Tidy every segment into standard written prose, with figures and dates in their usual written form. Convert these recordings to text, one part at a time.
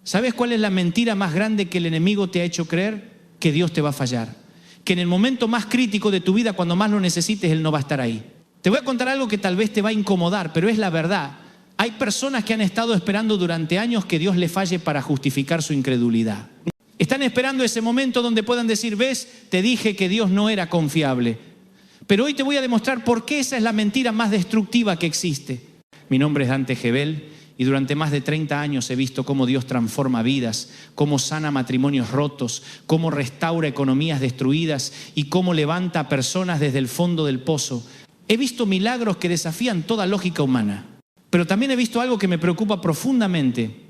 ¿Sabes cuál es la mentira más grande que el enemigo te ha hecho creer? Que Dios te va a fallar. Que en el momento más crítico de tu vida, cuando más lo necesites, Él no va a estar ahí. Te voy a contar algo que tal vez te va a incomodar, pero es la verdad. Hay personas que han estado esperando durante años que Dios le falle para justificar su incredulidad. Están esperando ese momento donde puedan decir, ves, te dije que Dios no era confiable. Pero hoy te voy a demostrar por qué esa es la mentira más destructiva que existe. Mi nombre es Dante Gebel y durante más de 30 años he visto cómo Dios transforma vidas, cómo sana matrimonios rotos, cómo restaura economías destruidas y cómo levanta a personas desde el fondo del pozo. He visto milagros que desafían toda lógica humana. Pero también he visto algo que me preocupa profundamente.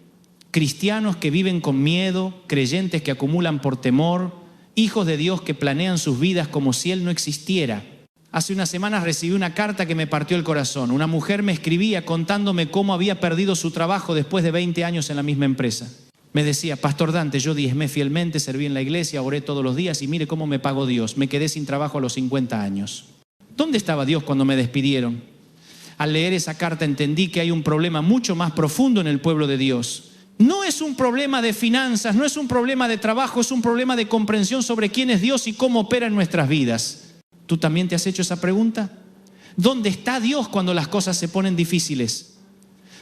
Cristianos que viven con miedo, creyentes que acumulan por temor, hijos de Dios que planean sus vidas como si Él no existiera. Hace unas semanas recibí una carta que me partió el corazón. Una mujer me escribía contándome cómo había perdido su trabajo después de 20 años en la misma empresa. Me decía, Pastor Dante, yo diezmé fielmente, serví en la iglesia, oré todos los días y mire cómo me pagó Dios. Me quedé sin trabajo a los 50 años. ¿Dónde estaba Dios cuando me despidieron? Al leer esa carta entendí que hay un problema mucho más profundo en el pueblo de Dios. No es un problema de finanzas, no es un problema de trabajo, es un problema de comprensión sobre quién es Dios y cómo opera en nuestras vidas. ¿Tú también te has hecho esa pregunta? ¿Dónde está Dios cuando las cosas se ponen difíciles?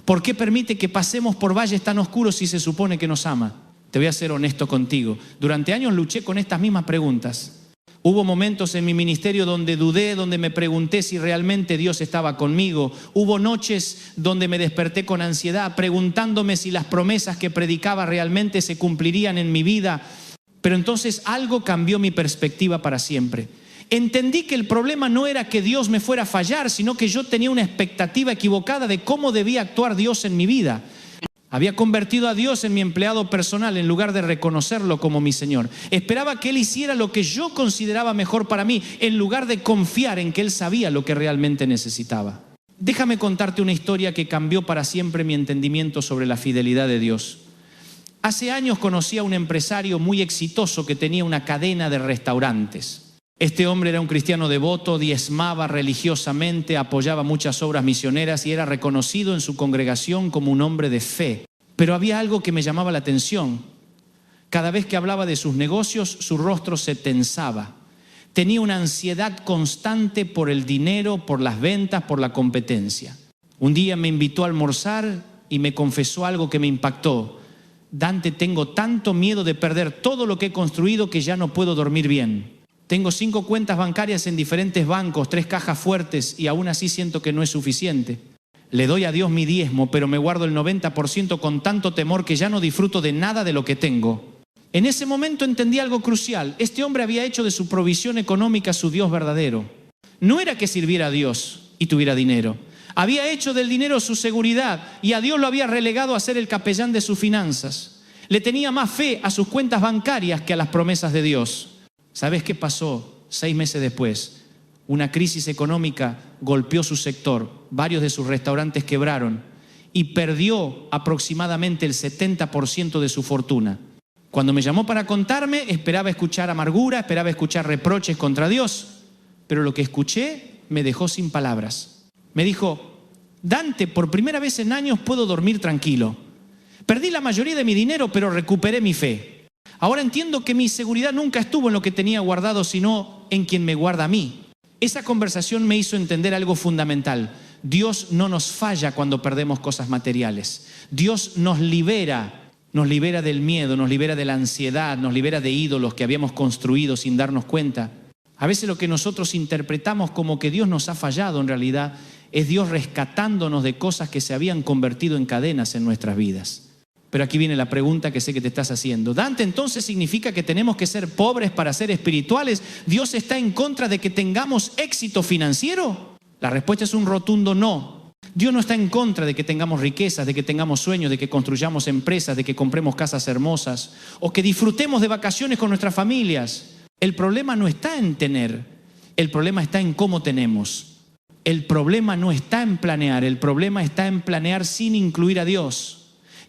¿Por qué permite que pasemos por valles tan oscuros si se supone que nos ama? Te voy a ser honesto contigo. Durante años luché con estas mismas preguntas. Hubo momentos en mi ministerio donde dudé, donde me pregunté si realmente Dios estaba conmigo. Hubo noches donde me desperté con ansiedad, preguntándome si las promesas que predicaba realmente se cumplirían en mi vida. Pero entonces algo cambió mi perspectiva para siempre. Entendí que el problema no era que Dios me fuera a fallar, sino que yo tenía una expectativa equivocada de cómo debía actuar Dios en mi vida. Había convertido a Dios en mi empleado personal en lugar de reconocerlo como mi Señor. Esperaba que Él hiciera lo que yo consideraba mejor para mí, en lugar de confiar en que Él sabía lo que realmente necesitaba. Déjame contarte una historia que cambió para siempre mi entendimiento sobre la fidelidad de Dios. Hace años conocí a un empresario muy exitoso que tenía una cadena de restaurantes. Este hombre era un cristiano devoto, diezmaba religiosamente, apoyaba muchas obras misioneras y era reconocido en su congregación como un hombre de fe. Pero había algo que me llamaba la atención. Cada vez que hablaba de sus negocios, su rostro se tensaba. Tenía una ansiedad constante por el dinero, por las ventas, por la competencia. Un día me invitó a almorzar y me confesó algo que me impactó. Dante, tengo tanto miedo de perder todo lo que he construido que ya no puedo dormir bien. Tengo 5 cuentas bancarias en diferentes bancos, 3 cajas fuertes y aún así siento que no es suficiente. Le doy a Dios mi diezmo, pero me guardo el 90% con tanto temor que ya no disfruto de nada de lo que tengo. En ese momento entendí algo crucial. Este hombre había hecho de su provisión económica su Dios verdadero. No era que sirviera a Dios y tuviera dinero. Había hecho del dinero su seguridad y a Dios lo había relegado a ser el capellán de sus finanzas. Le tenía más fe a sus cuentas bancarias que a las promesas de Dios. ¿Sabes qué pasó? 6 meses después, una crisis económica golpeó su sector, varios de sus restaurantes quebraron y perdió aproximadamente el 70% de su fortuna. Cuando me llamó para contarme, esperaba escuchar amargura, esperaba escuchar reproches contra Dios, pero lo que escuché me dejó sin palabras. Me dijo, Dante, por primera vez en años puedo dormir tranquilo. Perdí la mayoría de mi dinero, pero recuperé mi fe. Ahora entiendo que mi seguridad nunca estuvo en lo que tenía guardado, sino en quien me guarda a mí. Esa conversación me hizo entender algo fundamental. Dios no nos falla cuando perdemos cosas materiales. Dios nos libera del miedo, nos libera de la ansiedad, nos libera de ídolos que habíamos construido sin darnos cuenta. A veces lo que nosotros interpretamos como que Dios nos ha fallado, en realidad es Dios rescatándonos de cosas que se habían convertido en cadenas en nuestras vidas. Pero aquí viene la pregunta que sé que te estás haciendo. Dante, ¿entonces significa que tenemos que ser pobres para ser espirituales? ¿Dios está en contra de que tengamos éxito financiero? La respuesta es un rotundo no. Dios no está en contra de que tengamos riquezas, de que tengamos sueños, de que construyamos empresas, de que compremos casas hermosas o que disfrutemos de vacaciones con nuestras familias. El problema no está en tener, el problema está en cómo tenemos. El problema no está en planear, el problema está en planear sin incluir a Dios.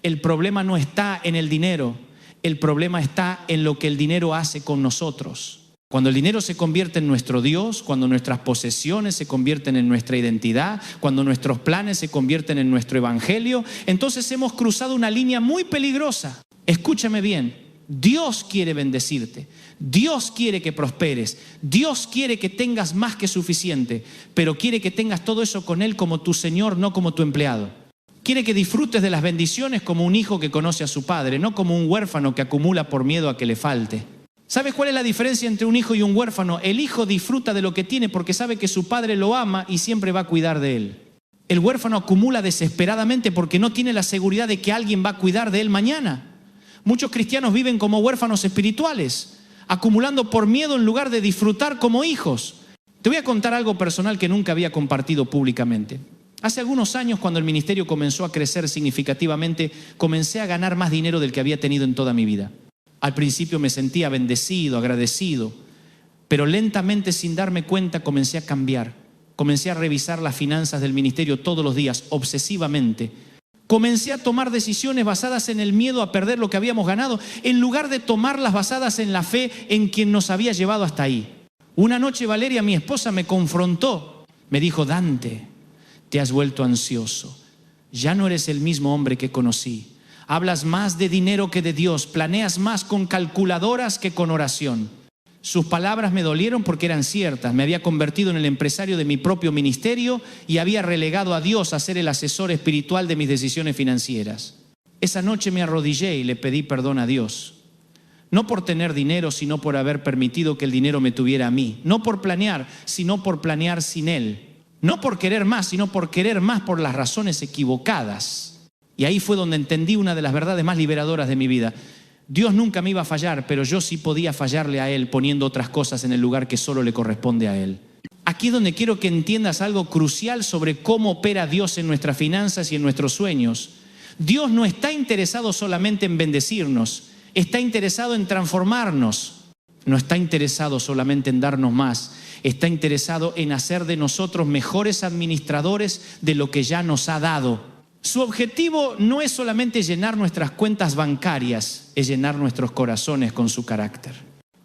El problema no está en el dinero, el problema está en lo que el dinero hace con nosotros. Cuando el dinero se convierte en nuestro Dios, cuando nuestras posesiones se convierten en nuestra identidad, cuando nuestros planes se convierten en nuestro evangelio, entonces hemos cruzado una línea muy peligrosa. Escúchame bien, Dios quiere bendecirte, Dios quiere que prosperes, Dios quiere que tengas más que suficiente, pero quiere que tengas todo eso con Él como tu Señor, no como tu empleado. Quiere que disfrutes de las bendiciones como un hijo que conoce a su padre, no como un huérfano que acumula por miedo a que le falte. ¿Sabes cuál es la diferencia entre un hijo y un huérfano? El hijo disfruta de lo que tiene porque sabe que su padre lo ama y siempre va a cuidar de él. El huérfano acumula desesperadamente porque no tiene la seguridad de que alguien va a cuidar de él mañana. Muchos cristianos viven como huérfanos espirituales, acumulando por miedo en lugar de disfrutar como hijos. Te voy a contar algo personal que nunca había compartido públicamente. Hace algunos años, cuando el ministerio comenzó a crecer significativamente, comencé a ganar más dinero del que había tenido en toda mi vida. Al principio me sentía bendecido, agradecido, pero lentamente, sin darme cuenta, comencé a cambiar. Comencé a revisar las finanzas del ministerio todos los días, obsesivamente. Comencé a tomar decisiones basadas en el miedo a perder lo que habíamos ganado, en lugar de tomarlas basadas en la fe en quien nos había llevado hasta ahí. Una noche Valeria, mi esposa, me confrontó. Me dijo: Dante, te has vuelto ansioso. Ya no eres el mismo hombre que conocí. Hablas más de dinero que de Dios. Planeas más con calculadoras que con oración. Sus palabras me dolieron porque eran ciertas. Me había convertido en el empresario de mi propio ministerio y había relegado a Dios a ser el asesor espiritual de mis decisiones financieras. Esa noche me arrodillé y le pedí perdón a Dios. No por tener dinero, sino por haber permitido que el dinero me tuviera a mí. No por planear, sino por planear sin Él. No por querer más, sino por querer más por las razones equivocadas. Y ahí fue donde entendí una de las verdades más liberadoras de mi vida. Dios nunca me iba a fallar, pero yo sí podía fallarle a Él poniendo otras cosas en el lugar que solo le corresponde a Él. Aquí es donde quiero que entiendas algo crucial sobre cómo opera Dios en nuestras finanzas y en nuestros sueños. Dios no está interesado solamente en bendecirnos, está interesado en transformarnos. No está interesado solamente en darnos más, está interesado en hacer de nosotros mejores administradores de lo que ya nos ha dado. Su objetivo no es solamente llenar nuestras cuentas bancarias, es llenar nuestros corazones con su carácter.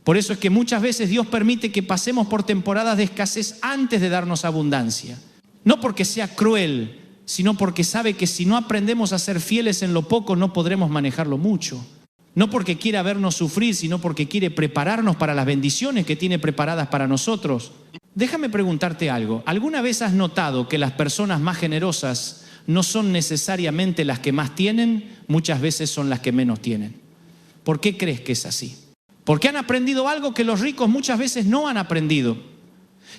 Por eso es que muchas veces Dios permite que pasemos por temporadas de escasez antes de darnos abundancia. No porque sea cruel, sino porque sabe que si no aprendemos a ser fieles en lo poco, no podremos manejarlo mucho. No porque quiera vernos sufrir, sino porque quiere prepararnos para las bendiciones que tiene preparadas para nosotros. Déjame preguntarte algo. ¿Alguna vez has notado que las personas más generosas no son necesariamente las que más tienen? Muchas veces son las que menos tienen. ¿Por qué crees que es así? Porque han aprendido algo que los ricos muchas veces no han aprendido.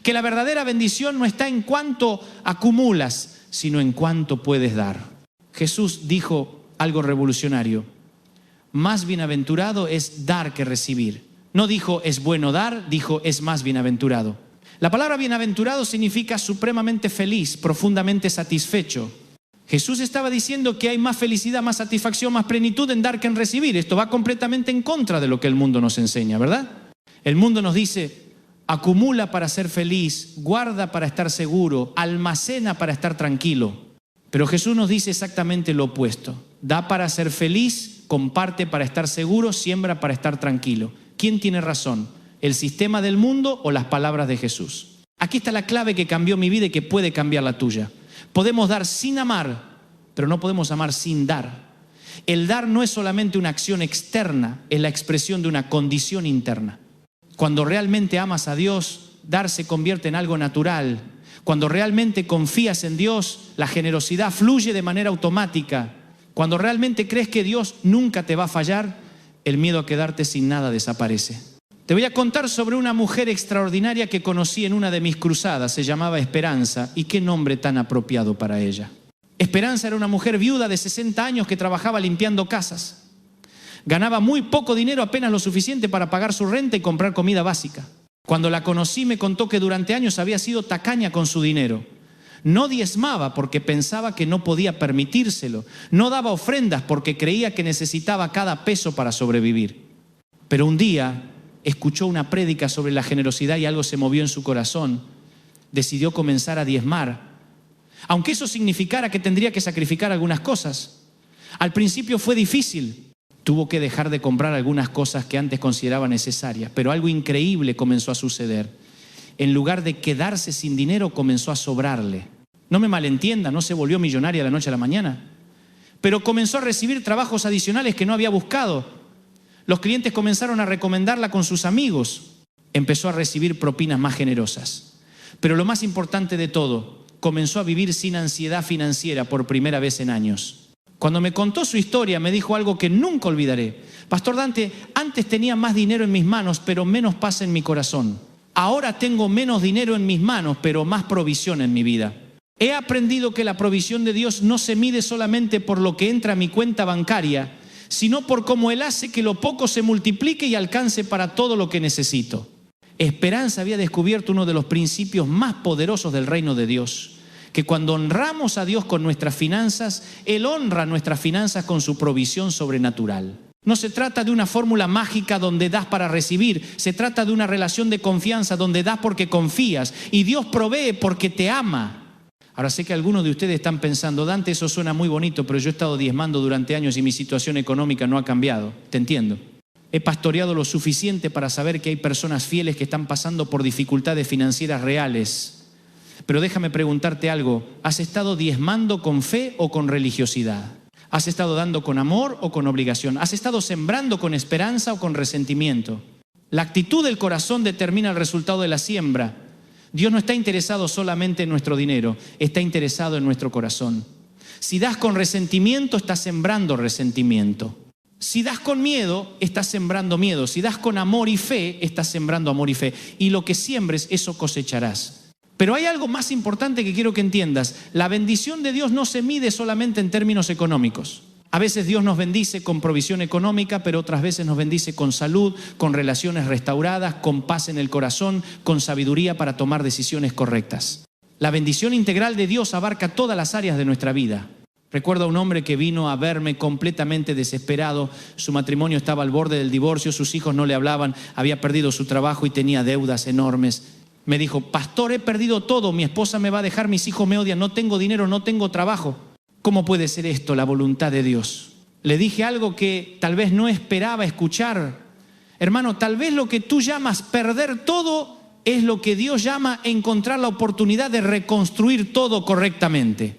Que la verdadera bendición no está en cuánto acumulas, sino en cuánto puedes dar. Jesús dijo algo revolucionario. Más bienaventurado es dar que recibir. No dijo es bueno dar, dijo es más bienaventurado. La palabra bienaventurado significa supremamente feliz, profundamente satisfecho. Jesús estaba diciendo que hay más felicidad, más satisfacción, más plenitud en dar que en recibir. Esto va completamente en contra de lo que el mundo nos enseña, ¿verdad? El mundo nos dice, acumula para ser feliz, guarda para estar seguro, almacena para estar tranquilo. Pero Jesús nos dice exactamente lo opuesto. Da para ser feliz, comparte para estar seguro, siembra para estar tranquilo. ¿Quién tiene razón? ¿El sistema del mundo o las palabras de Jesús? Aquí está la clave que cambió mi vida y que puede cambiar la tuya. Podemos dar sin amar, pero no podemos amar sin dar. El dar no es solamente una acción externa, es la expresión de una condición interna. Cuando realmente amas a Dios, dar se convierte en algo natural. Cuando realmente confías en Dios, la generosidad fluye de manera automática. Cuando realmente crees que Dios nunca te va a fallar, el miedo a quedarte sin nada desaparece. Te voy a contar sobre una mujer extraordinaria que conocí en una de mis cruzadas. Se llamaba Esperanza. ¿Y qué nombre tan apropiado para ella? Esperanza era una mujer viuda de 60 años que trabajaba limpiando casas. Ganaba muy poco dinero, apenas lo suficiente para pagar su renta y comprar comida básica. Cuando la conocí me contó que durante años había sido tacaña con su dinero. No diezmaba porque pensaba que no podía permitírselo. No daba ofrendas porque creía que necesitaba cada peso para sobrevivir. Pero un día escuchó una prédica sobre la generosidad y algo se movió en su corazón. Decidió comenzar a diezmar, aunque eso significara que tendría que sacrificar algunas cosas. Al principio fue difícil. Tuvo que dejar de comprar algunas cosas que antes consideraba necesarias, pero algo increíble comenzó a suceder. En lugar de quedarse sin dinero, comenzó a sobrarle. No me malentienda, no se volvió millonaria de la noche a la mañana, pero comenzó a recibir trabajos adicionales que no había buscado. Los clientes comenzaron a recomendarla con sus amigos. Empezó a recibir propinas más generosas. Pero lo más importante de todo, comenzó a vivir sin ansiedad financiera por primera vez en años. Cuando me contó su historia, me dijo algo que nunca olvidaré. Pastor Dante, antes tenía más dinero en mis manos, pero menos paz en mi corazón. Ahora tengo menos dinero en mis manos, pero más provisión en mi vida. He aprendido que la provisión de Dios no se mide solamente por lo que entra a mi cuenta bancaria, sino por cómo Él hace que lo poco se multiplique y alcance para todo lo que necesito. Esperanza había descubierto uno de los principios más poderosos del reino de Dios, que cuando honramos a Dios con nuestras finanzas, Él honra nuestras finanzas con su provisión sobrenatural. No se trata de una fórmula mágica donde das para recibir, se trata de una relación de confianza donde das porque confías y Dios provee porque te ama. Ahora sé que algunos de ustedes están pensando, Dante, eso suena muy bonito, pero yo he estado diezmando durante años y mi situación económica no ha cambiado. Te entiendo. He pastoreado lo suficiente para saber que hay personas fieles que están pasando por dificultades financieras reales. Pero déjame preguntarte algo, ¿has estado diezmando con fe o con religiosidad? ¿Has estado dando con amor o con obligación? ¿Has estado sembrando con esperanza o con resentimiento? La actitud del corazón determina el resultado de la siembra. Dios no está interesado solamente en nuestro dinero, está interesado en nuestro corazón. Si das con resentimiento, estás sembrando resentimiento. Si das con miedo, estás sembrando miedo. Si das con amor y fe, estás sembrando amor y fe. Y lo que siembres, eso cosecharás. Pero hay algo más importante que quiero que entiendas. La bendición de Dios no se mide solamente en términos económicos. A veces Dios nos bendice con provisión económica, pero otras veces nos bendice con salud, con relaciones restauradas, con paz en el corazón, con sabiduría para tomar decisiones correctas. La bendición integral de Dios abarca todas las áreas de nuestra vida. Recuerdo a un hombre que vino a verme completamente desesperado. Su matrimonio estaba al borde del divorcio, sus hijos no le hablaban, había perdido su trabajo y tenía deudas enormes. Me dijo, pastor, he perdido todo, mi esposa me va a dejar, mis hijos me odian, no tengo dinero, no tengo trabajo. ¿Cómo puede ser esto, la voluntad de Dios? Le dije algo que tal vez no esperaba escuchar. Hermano, tal vez lo que tú llamas perder todo es lo que Dios llama encontrar la oportunidad de reconstruir todo correctamente.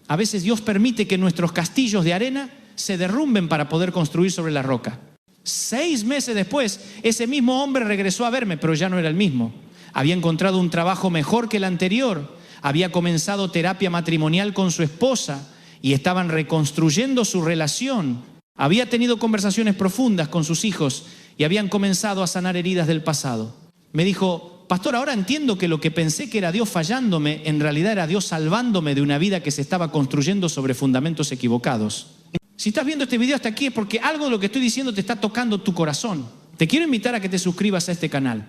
A veces Dios permite que nuestros castillos de arena se derrumben para poder construir sobre la roca. 6 meses después, ese mismo hombre regresó a verme, pero ya no era el mismo. Había encontrado un trabajo mejor que el anterior, había comenzado terapia matrimonial con su esposa y estaban reconstruyendo su relación. Había tenido conversaciones profundas con sus hijos y habían comenzado a sanar heridas del pasado. Me dijo, pastor, ahora entiendo que lo que pensé que era Dios fallándome, en realidad era Dios salvándome de una vida que se estaba construyendo sobre fundamentos equivocados. Si estás viendo este video hasta aquí es porque algo de lo que estoy diciendo te está tocando tu corazón. Te quiero invitar a que te suscribas a este canal,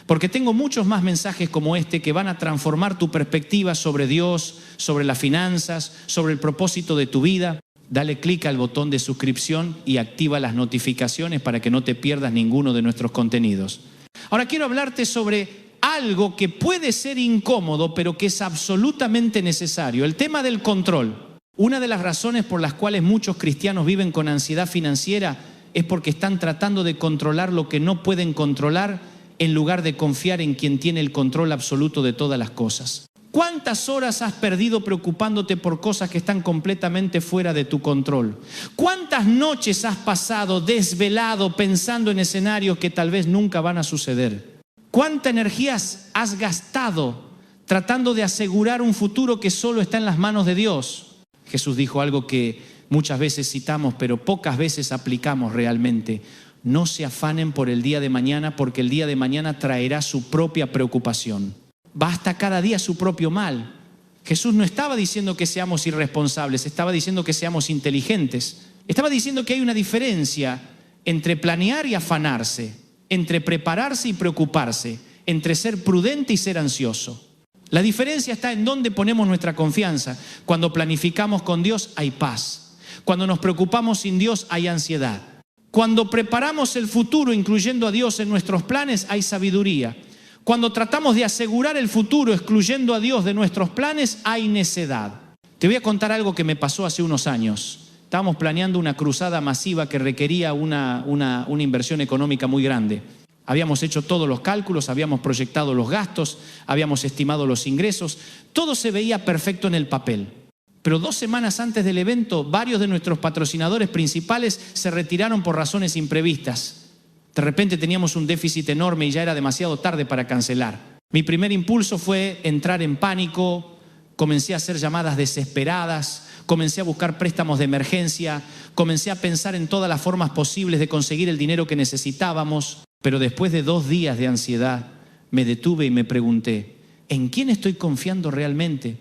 porque tengo muchos más mensajes como este que van a transformar tu perspectiva sobre Dios, sobre las finanzas, sobre el propósito de tu vida. Dale clic al botón de suscripción y activa las notificaciones para que no te pierdas ninguno de nuestros contenidos. Ahora quiero hablarte sobre algo que puede ser incómodo, pero que es absolutamente necesario. El tema del control. Una de las razones por las cuales muchos cristianos viven con ansiedad financiera es porque están tratando de controlar lo que no pueden controlar en lugar de confiar en quien tiene el control absoluto de todas las cosas. ¿Cuántas horas has perdido preocupándote por cosas que están completamente fuera de tu control? ¿Cuántas noches has pasado desvelado pensando en escenarios que tal vez nunca van a suceder? ¿Cuánta energía has gastado tratando de asegurar un futuro que solo está en las manos de Dios? Jesús dijo algo que muchas veces citamos, pero pocas veces aplicamos realmente. No se afanen por el día de mañana, porque el día de mañana traerá su propia preocupación. Basta cada día su propio mal. Jesús no estaba diciendo que seamos irresponsables, estaba diciendo que seamos inteligentes. Estaba diciendo que hay una diferencia entre planear y afanarse, entre prepararse y preocuparse, entre ser prudente y ser ansioso. La diferencia está en dónde ponemos nuestra confianza. Cuando planificamos con Dios hay paz. Cuando nos preocupamos sin Dios hay ansiedad. Cuando preparamos el futuro incluyendo a Dios en nuestros planes hay sabiduría. Cuando tratamos de asegurar el futuro excluyendo a Dios de nuestros planes hay necedad. Te voy a contar algo que me pasó hace unos años. Estábamos planeando una cruzada masiva que requería una inversión económica muy grande. Habíamos hecho todos los cálculos, habíamos proyectado los gastos, habíamos estimado los ingresos. Todo se veía perfecto en el papel. Pero 2 semanas antes del evento, varios de nuestros patrocinadores principales se retiraron por razones imprevistas. De repente teníamos un déficit enorme y ya era demasiado tarde para cancelar. Mi primer impulso fue entrar en pánico, comencé a hacer llamadas desesperadas, comencé a buscar préstamos de emergencia, comencé a pensar en todas las formas posibles de conseguir el dinero que necesitábamos. Pero después de 2 días de ansiedad, me detuve y me pregunté, ¿en quién estoy confiando realmente?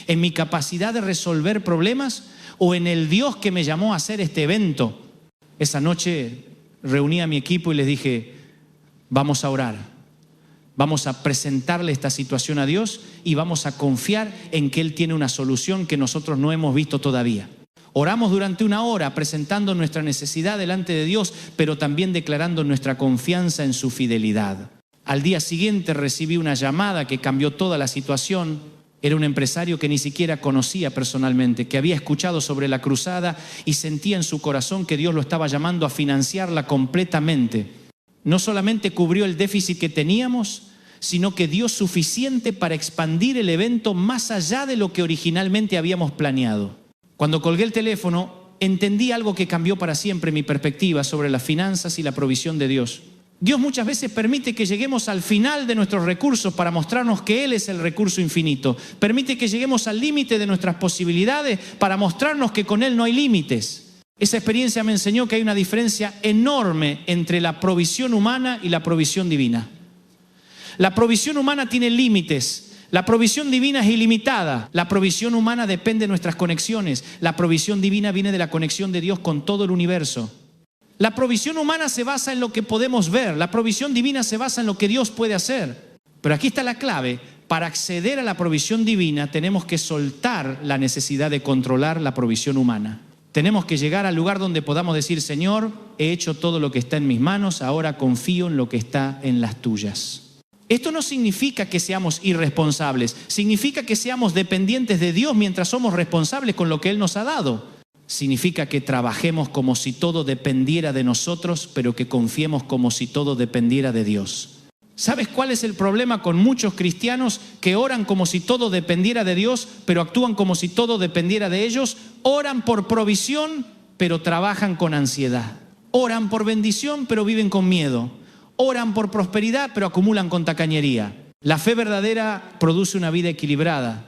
¿En mi capacidad de resolver problemas o en el Dios que me llamó a hacer este evento? Esa noche reuní a mi equipo y les dije, vamos a orar, vamos a presentarle esta situación a Dios y vamos a confiar en que Él tiene una solución que nosotros no hemos visto todavía. Oramos durante 1 hora presentando nuestra necesidad delante de Dios, pero también declarando nuestra confianza en su fidelidad. Al día siguiente recibí una llamada que cambió toda la situación. Era un empresario que ni siquiera conocía personalmente, que había escuchado sobre la cruzada y sentía en su corazón que Dios lo estaba llamando a financiarla completamente. No solamente cubrió el déficit que teníamos, sino que dio suficiente para expandir el evento más allá de lo que originalmente habíamos planeado. Cuando colgué el teléfono, entendí algo que cambió para siempre mi perspectiva sobre las finanzas y la provisión de Dios. Dios muchas veces permite que lleguemos al final de nuestros recursos para mostrarnos que Él es el recurso infinito. Permite que lleguemos al límite de nuestras posibilidades para mostrarnos que con Él no hay límites. Esa experiencia me enseñó que hay una diferencia enorme entre la provisión humana y la provisión divina. La provisión humana tiene límites. La provisión divina es ilimitada. La provisión humana depende de nuestras conexiones. La provisión divina viene de la conexión de Dios con todo el universo. La provisión humana se basa en lo que podemos ver. La provisión divina se basa en lo que Dios puede hacer. Pero aquí está la clave. Para acceder a la provisión divina tenemos que soltar la necesidad de controlar la provisión humana. Tenemos que llegar al lugar donde podamos decir, Señor, he hecho todo lo que está en mis manos, ahora confío en lo que está en las tuyas. Esto no significa que seamos irresponsables. Significa que seamos dependientes de Dios mientras somos responsables con lo que Él nos ha dado. Significa que trabajemos como si todo dependiera de nosotros, pero que confiemos como si todo dependiera de Dios. ¿Sabes cuál es el problema con muchos cristianos que oran como si todo dependiera de Dios, pero actúan como si todo dependiera de ellos? Oran por provisión, pero trabajan con ansiedad. Oran por bendición, pero viven con miedo. Oran por prosperidad, pero acumulan con tacañería. La fe verdadera produce una vida equilibrada,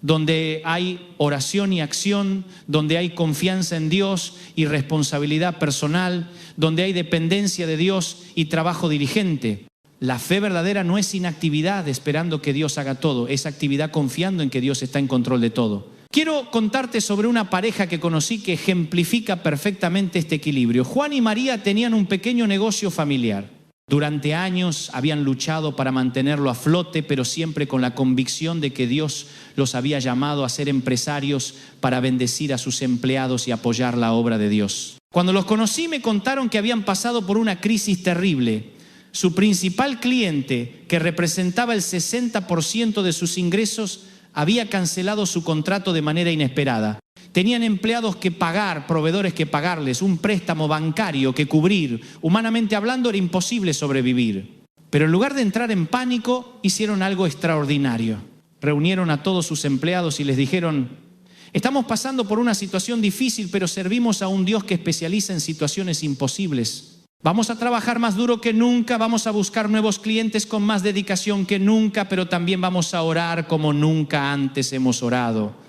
donde hay oración y acción, donde hay confianza en Dios y responsabilidad personal, donde hay dependencia de Dios y trabajo diligente. La fe verdadera no es inactividad esperando que Dios haga todo, es actividad confiando en que Dios está en control de todo. Quiero contarte sobre una pareja que conocí que ejemplifica perfectamente este equilibrio. Juan y María tenían un pequeño negocio familiar. Durante años habían luchado para mantenerlo a flote, pero siempre con la convicción de que Dios los había llamado a ser empresarios para bendecir a sus empleados y apoyar la obra de Dios. Cuando los conocí me contaron que habían pasado por una crisis terrible. Su principal cliente, que representaba el 60% de sus ingresos, había cancelado su contrato de manera inesperada. Tenían empleados que pagar, proveedores que pagarles, un préstamo bancario que cubrir. Humanamente hablando era imposible sobrevivir. Pero en lugar de entrar en pánico, hicieron algo extraordinario. Reunieron a todos sus empleados y les dijeron, estamos pasando por una situación difícil, pero servimos a un Dios que especializa en situaciones imposibles. Vamos a trabajar más duro que nunca, vamos a buscar nuevos clientes con más dedicación que nunca, pero también vamos a orar como nunca antes hemos orado.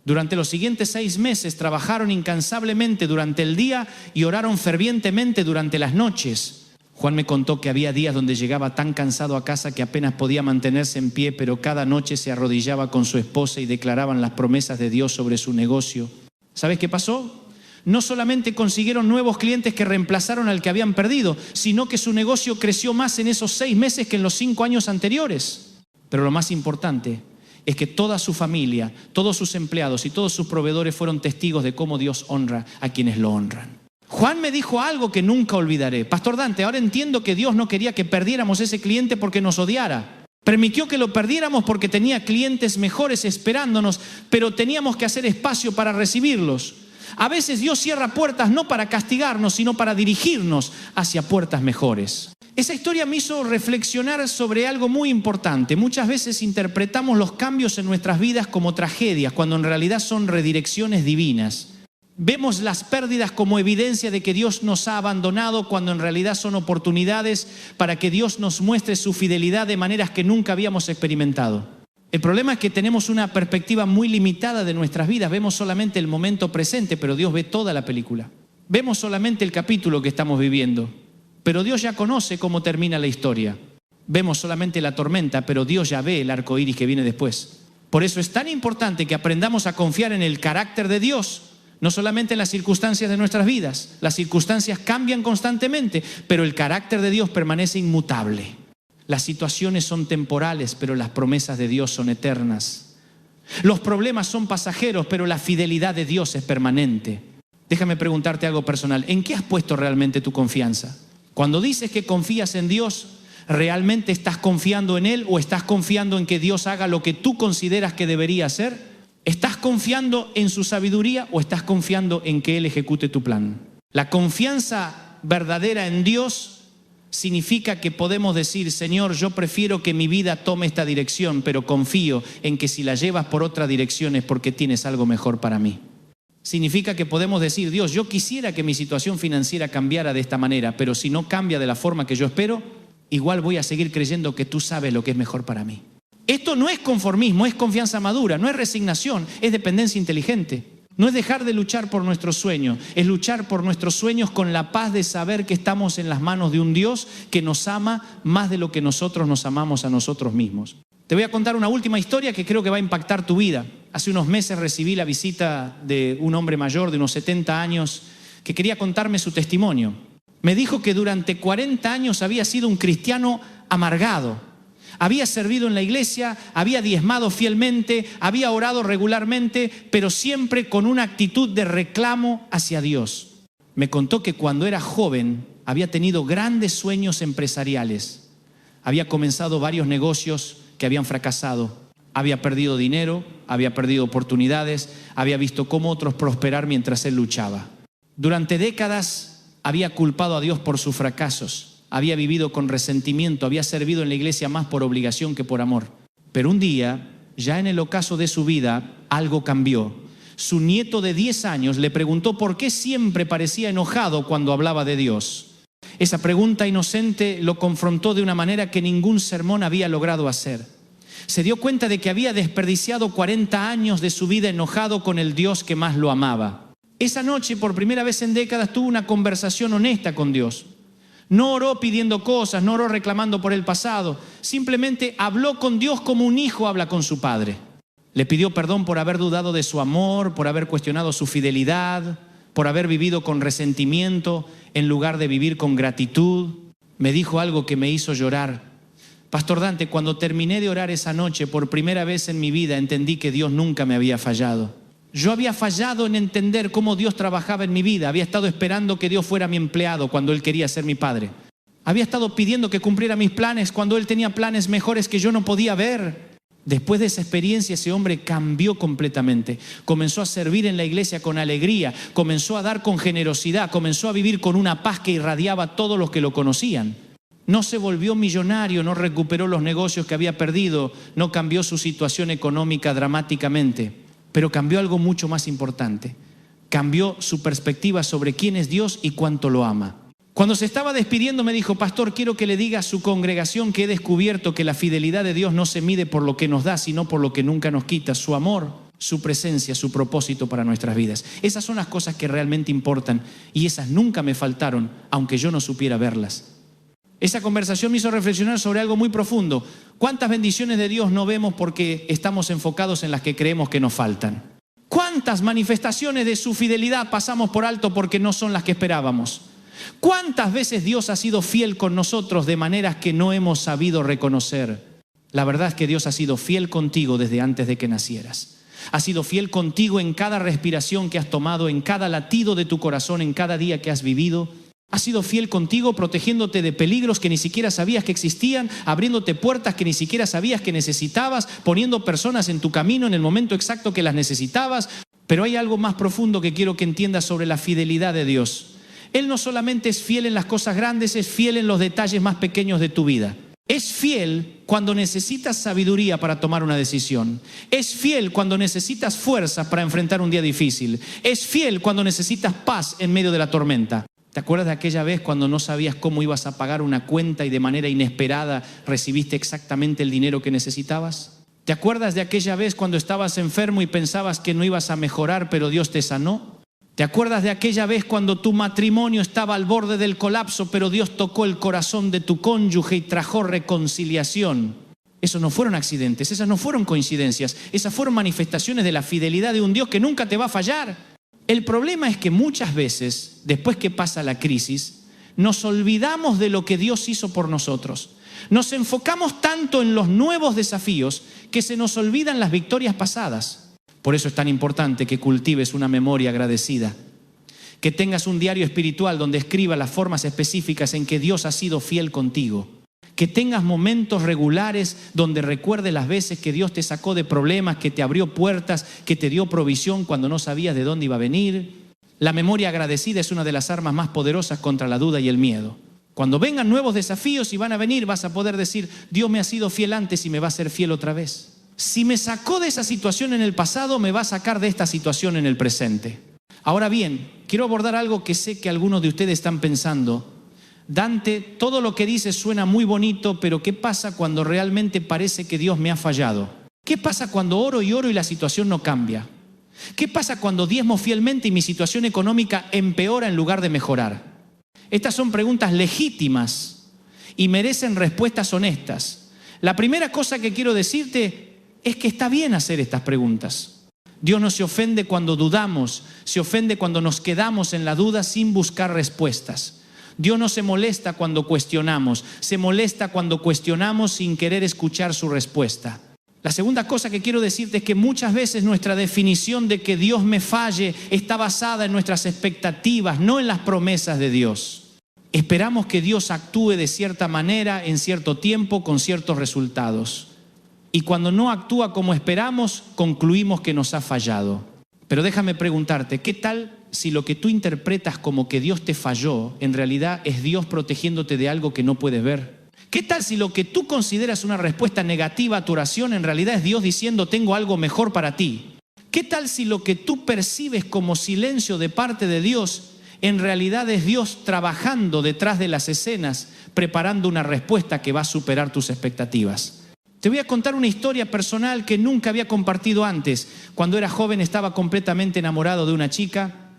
Durante los siguientes 6 meses trabajaron incansablemente durante el día y oraron fervientemente durante las noches. Juan me contó que había días donde llegaba tan cansado a casa que apenas podía mantenerse en pie, pero cada noche se arrodillaba con su esposa y declaraban las promesas de Dios sobre su negocio. ¿Sabes qué pasó? No solamente consiguieron nuevos clientes que reemplazaron al que habían perdido, sino que su negocio creció más en esos 6 meses que en los 5 años anteriores. Pero lo más importante es que toda su familia, todos sus empleados y todos sus proveedores fueron testigos de cómo Dios honra a quienes lo honran. Juan me dijo algo que nunca olvidaré. Pastor Dante, ahora entiendo que Dios no quería que perdiéramos ese cliente porque nos odiara. Permitió que lo perdiéramos porque tenía clientes mejores esperándonos, pero teníamos que hacer espacio para recibirlos. A veces Dios cierra puertas no para castigarnos, sino para dirigirnos hacia puertas mejores. Esa historia me hizo reflexionar sobre algo muy importante. Muchas veces interpretamos los cambios en nuestras vidas como tragedias, cuando en realidad son redirecciones divinas. Vemos las pérdidas como evidencia de que Dios nos ha abandonado, cuando en realidad son oportunidades para que Dios nos muestre su fidelidad de maneras que nunca habíamos experimentado. El problema es que tenemos una perspectiva muy limitada de nuestras vidas. Vemos solamente el momento presente, pero Dios ve toda la película. Vemos solamente el capítulo que estamos viviendo, pero Dios ya conoce cómo termina la historia. Vemos solamente la tormenta, pero Dios ya ve el arco iris que viene después. Por eso es tan importante que aprendamos a confiar en el carácter de Dios, no solamente en las circunstancias de nuestras vidas. Las circunstancias cambian constantemente, pero el carácter de Dios permanece inmutable. Las situaciones son temporales, pero las promesas de Dios son eternas. Los problemas son pasajeros, pero la fidelidad de Dios es permanente. Déjame preguntarte algo personal. ¿En qué has puesto realmente tu confianza? Cuando dices que confías en Dios, ¿realmente estás confiando en Él o estás confiando en que Dios haga lo que tú consideras que debería hacer? ¿Estás confiando en su sabiduría o estás confiando en que Él ejecute tu plan? La confianza verdadera en Dios significa que podemos decir: Señor, yo prefiero que mi vida tome esta dirección, pero confío en que si la llevas por otra dirección es porque tienes algo mejor para mí. Significa que podemos decir: Dios, yo quisiera que mi situación financiera cambiara de esta manera, pero si no cambia de la forma que yo espero, igual voy a seguir creyendo que tú sabes lo que es mejor para mí. Esto no es conformismo, es confianza madura, no es resignación, es dependencia inteligente. No es dejar de luchar por nuestros sueños, es luchar por nuestros sueños con la paz de saber que estamos en las manos de un Dios que nos ama más de lo que nosotros nos amamos a nosotros mismos. Te voy a contar una última historia que creo que va a impactar tu vida. Hace unos meses recibí la visita de un hombre mayor de unos 70 años que quería contarme su testimonio. Me dijo que durante 40 años había sido un cristiano amargado. Había servido en la iglesia, había diezmado fielmente, había orado regularmente, pero siempre con una actitud de reclamo hacia Dios. Me contó que cuando era joven había tenido grandes sueños empresariales. Había comenzado varios negocios que habían fracasado. Había perdido dinero, había perdido oportunidades, había visto cómo otros prosperar mientras él luchaba. Durante décadas había culpado a Dios por sus fracasos. Había vivido con resentimiento, había servido en la iglesia más por obligación que por amor. Pero un día, ya en el ocaso de su vida, algo cambió. Su nieto de 10 años le preguntó por qué siempre parecía enojado cuando hablaba de Dios. Esa pregunta inocente lo confrontó de una manera que ningún sermón había logrado hacer. Se dio cuenta de que había desperdiciado 40 años de su vida enojado con el Dios que más lo amaba. Esa noche, por primera vez en décadas, tuvo una conversación honesta con Dios. No oró pidiendo cosas, no oró reclamando por el pasado. Simplemente habló con Dios como un hijo habla con su padre. Le pidió perdón por haber dudado de su amor, por haber cuestionado su fidelidad, por haber vivido con resentimiento en lugar de vivir con gratitud. Me dijo algo que me hizo llorar. Pastor Dante, cuando terminé de orar esa noche, por primera vez en mi vida entendí que Dios nunca me había fallado. Yo había fallado en entender cómo Dios trabajaba en mi vida. Había estado esperando que Dios fuera mi empleado cuando Él quería ser mi padre. Había estado pidiendo que cumpliera mis planes cuando Él tenía planes mejores que yo no podía ver. Después de esa experiencia, ese hombre cambió completamente. Comenzó a servir en la iglesia con alegría, comenzó a dar con generosidad, comenzó a vivir con una paz que irradiaba a todos los que lo conocían. No se volvió millonario, no recuperó los negocios que había perdido, no cambió su situación económica dramáticamente. Pero cambió algo mucho más importante. Cambió su perspectiva sobre quién es Dios y cuánto lo ama. Cuando se estaba despidiendo me dijo: pastor, quiero que le diga a su congregación que he descubierto que la fidelidad de Dios no se mide por lo que nos da, sino por lo que nunca nos quita. Su amor, su presencia, su propósito para nuestras vidas. Esas son las cosas que realmente importan y esas nunca me faltaron, aunque yo no supiera verlas. Esa conversación me hizo reflexionar sobre algo muy profundo. ¿Cuántas bendiciones de Dios no vemos porque estamos enfocados en las que creemos que nos faltan? ¿Cuántas manifestaciones de su fidelidad pasamos por alto porque no son las que esperábamos? ¿Cuántas veces Dios ha sido fiel con nosotros de maneras que no hemos sabido reconocer? La verdad es que Dios ha sido fiel contigo desde antes de que nacieras. Ha sido fiel contigo en cada respiración que has tomado, en cada latido de tu corazón, en cada día que has vivido. Ha sido fiel contigo protegiéndote de peligros que ni siquiera sabías que existían, abriéndote puertas que ni siquiera sabías que necesitabas, poniendo personas en tu camino en el momento exacto que las necesitabas. Pero hay algo más profundo que quiero que entiendas sobre la fidelidad de Dios. Él no solamente es fiel en las cosas grandes, es fiel en los detalles más pequeños de tu vida. Es fiel cuando necesitas sabiduría para tomar una decisión. Es fiel cuando necesitas fuerza para enfrentar un día difícil. Es fiel cuando necesitas paz en medio de la tormenta. ¿Te acuerdas de aquella vez cuando no sabías cómo ibas a pagar una cuenta y de manera inesperada recibiste exactamente el dinero que necesitabas? ¿Te acuerdas de aquella vez cuando estabas enfermo y pensabas que no ibas a mejorar, pero Dios te sanó? ¿Te acuerdas de aquella vez cuando tu matrimonio estaba al borde del colapso, pero Dios tocó el corazón de tu cónyuge y trajo reconciliación? Esos no fueron accidentes, esas no fueron coincidencias, esas fueron manifestaciones de la fidelidad de un Dios que nunca te va a fallar. El problema es que muchas veces, después que pasa la crisis, nos olvidamos de lo que Dios hizo por nosotros. Nos enfocamos tanto en los nuevos desafíos que se nos olvidan las victorias pasadas. Por eso es tan importante que cultives una memoria agradecida, que tengas un diario espiritual donde escribas las formas específicas en que Dios ha sido fiel contigo, que tengas momentos regulares donde recuerdes las veces que Dios te sacó de problemas, que te abrió puertas, que te dio provisión cuando no sabías de dónde iba a venir. La memoria agradecida es una de las armas más poderosas contra la duda y el miedo. Cuando vengan nuevos desafíos y van a venir, vas a poder decir: Dios me ha sido fiel antes y me va a ser fiel otra vez. Si me sacó de esa situación en el pasado, me va a sacar de esta situación en el presente. Ahora bien, quiero abordar algo que sé que algunos de ustedes están pensando. Dante, todo lo que dice suena muy bonito, pero ¿qué pasa cuando realmente parece que Dios me ha fallado? ¿Qué pasa cuando oro y la situación no cambia? ¿Qué pasa cuando diezmo fielmente y mi situación económica empeora en lugar de mejorar? Estas son preguntas legítimas y merecen respuestas honestas. La primera cosa que quiero decirte es que está bien hacer estas preguntas. Dios no se ofende cuando dudamos, se ofende cuando nos quedamos en la duda sin buscar respuestas. Dios no se molesta cuando cuestionamos, se molesta cuando cuestionamos sin querer escuchar su respuesta. La segunda cosa que quiero decirte es que muchas veces nuestra definición de que Dios me falle está basada en nuestras expectativas, no en las promesas de Dios. Esperamos que Dios actúe de cierta manera, en cierto tiempo, con ciertos resultados. Y cuando no actúa como esperamos, concluimos que nos ha fallado. Pero déjame preguntarte, ¿qué tal si lo que tú interpretas como que Dios te falló, en realidad es Dios protegiéndote de algo que no puedes ver? ¿Qué tal si lo que tú consideras una respuesta negativa a tu oración, en realidad es Dios diciendo: tengo algo mejor para ti? ¿Qué tal si lo que tú percibes como silencio de parte de Dios, en realidad es Dios trabajando detrás de las escenas, preparando una respuesta que va a superar tus expectativas? Te voy a contar una historia personal que nunca había compartido antes. Cuando era joven estaba completamente enamorado de una chica.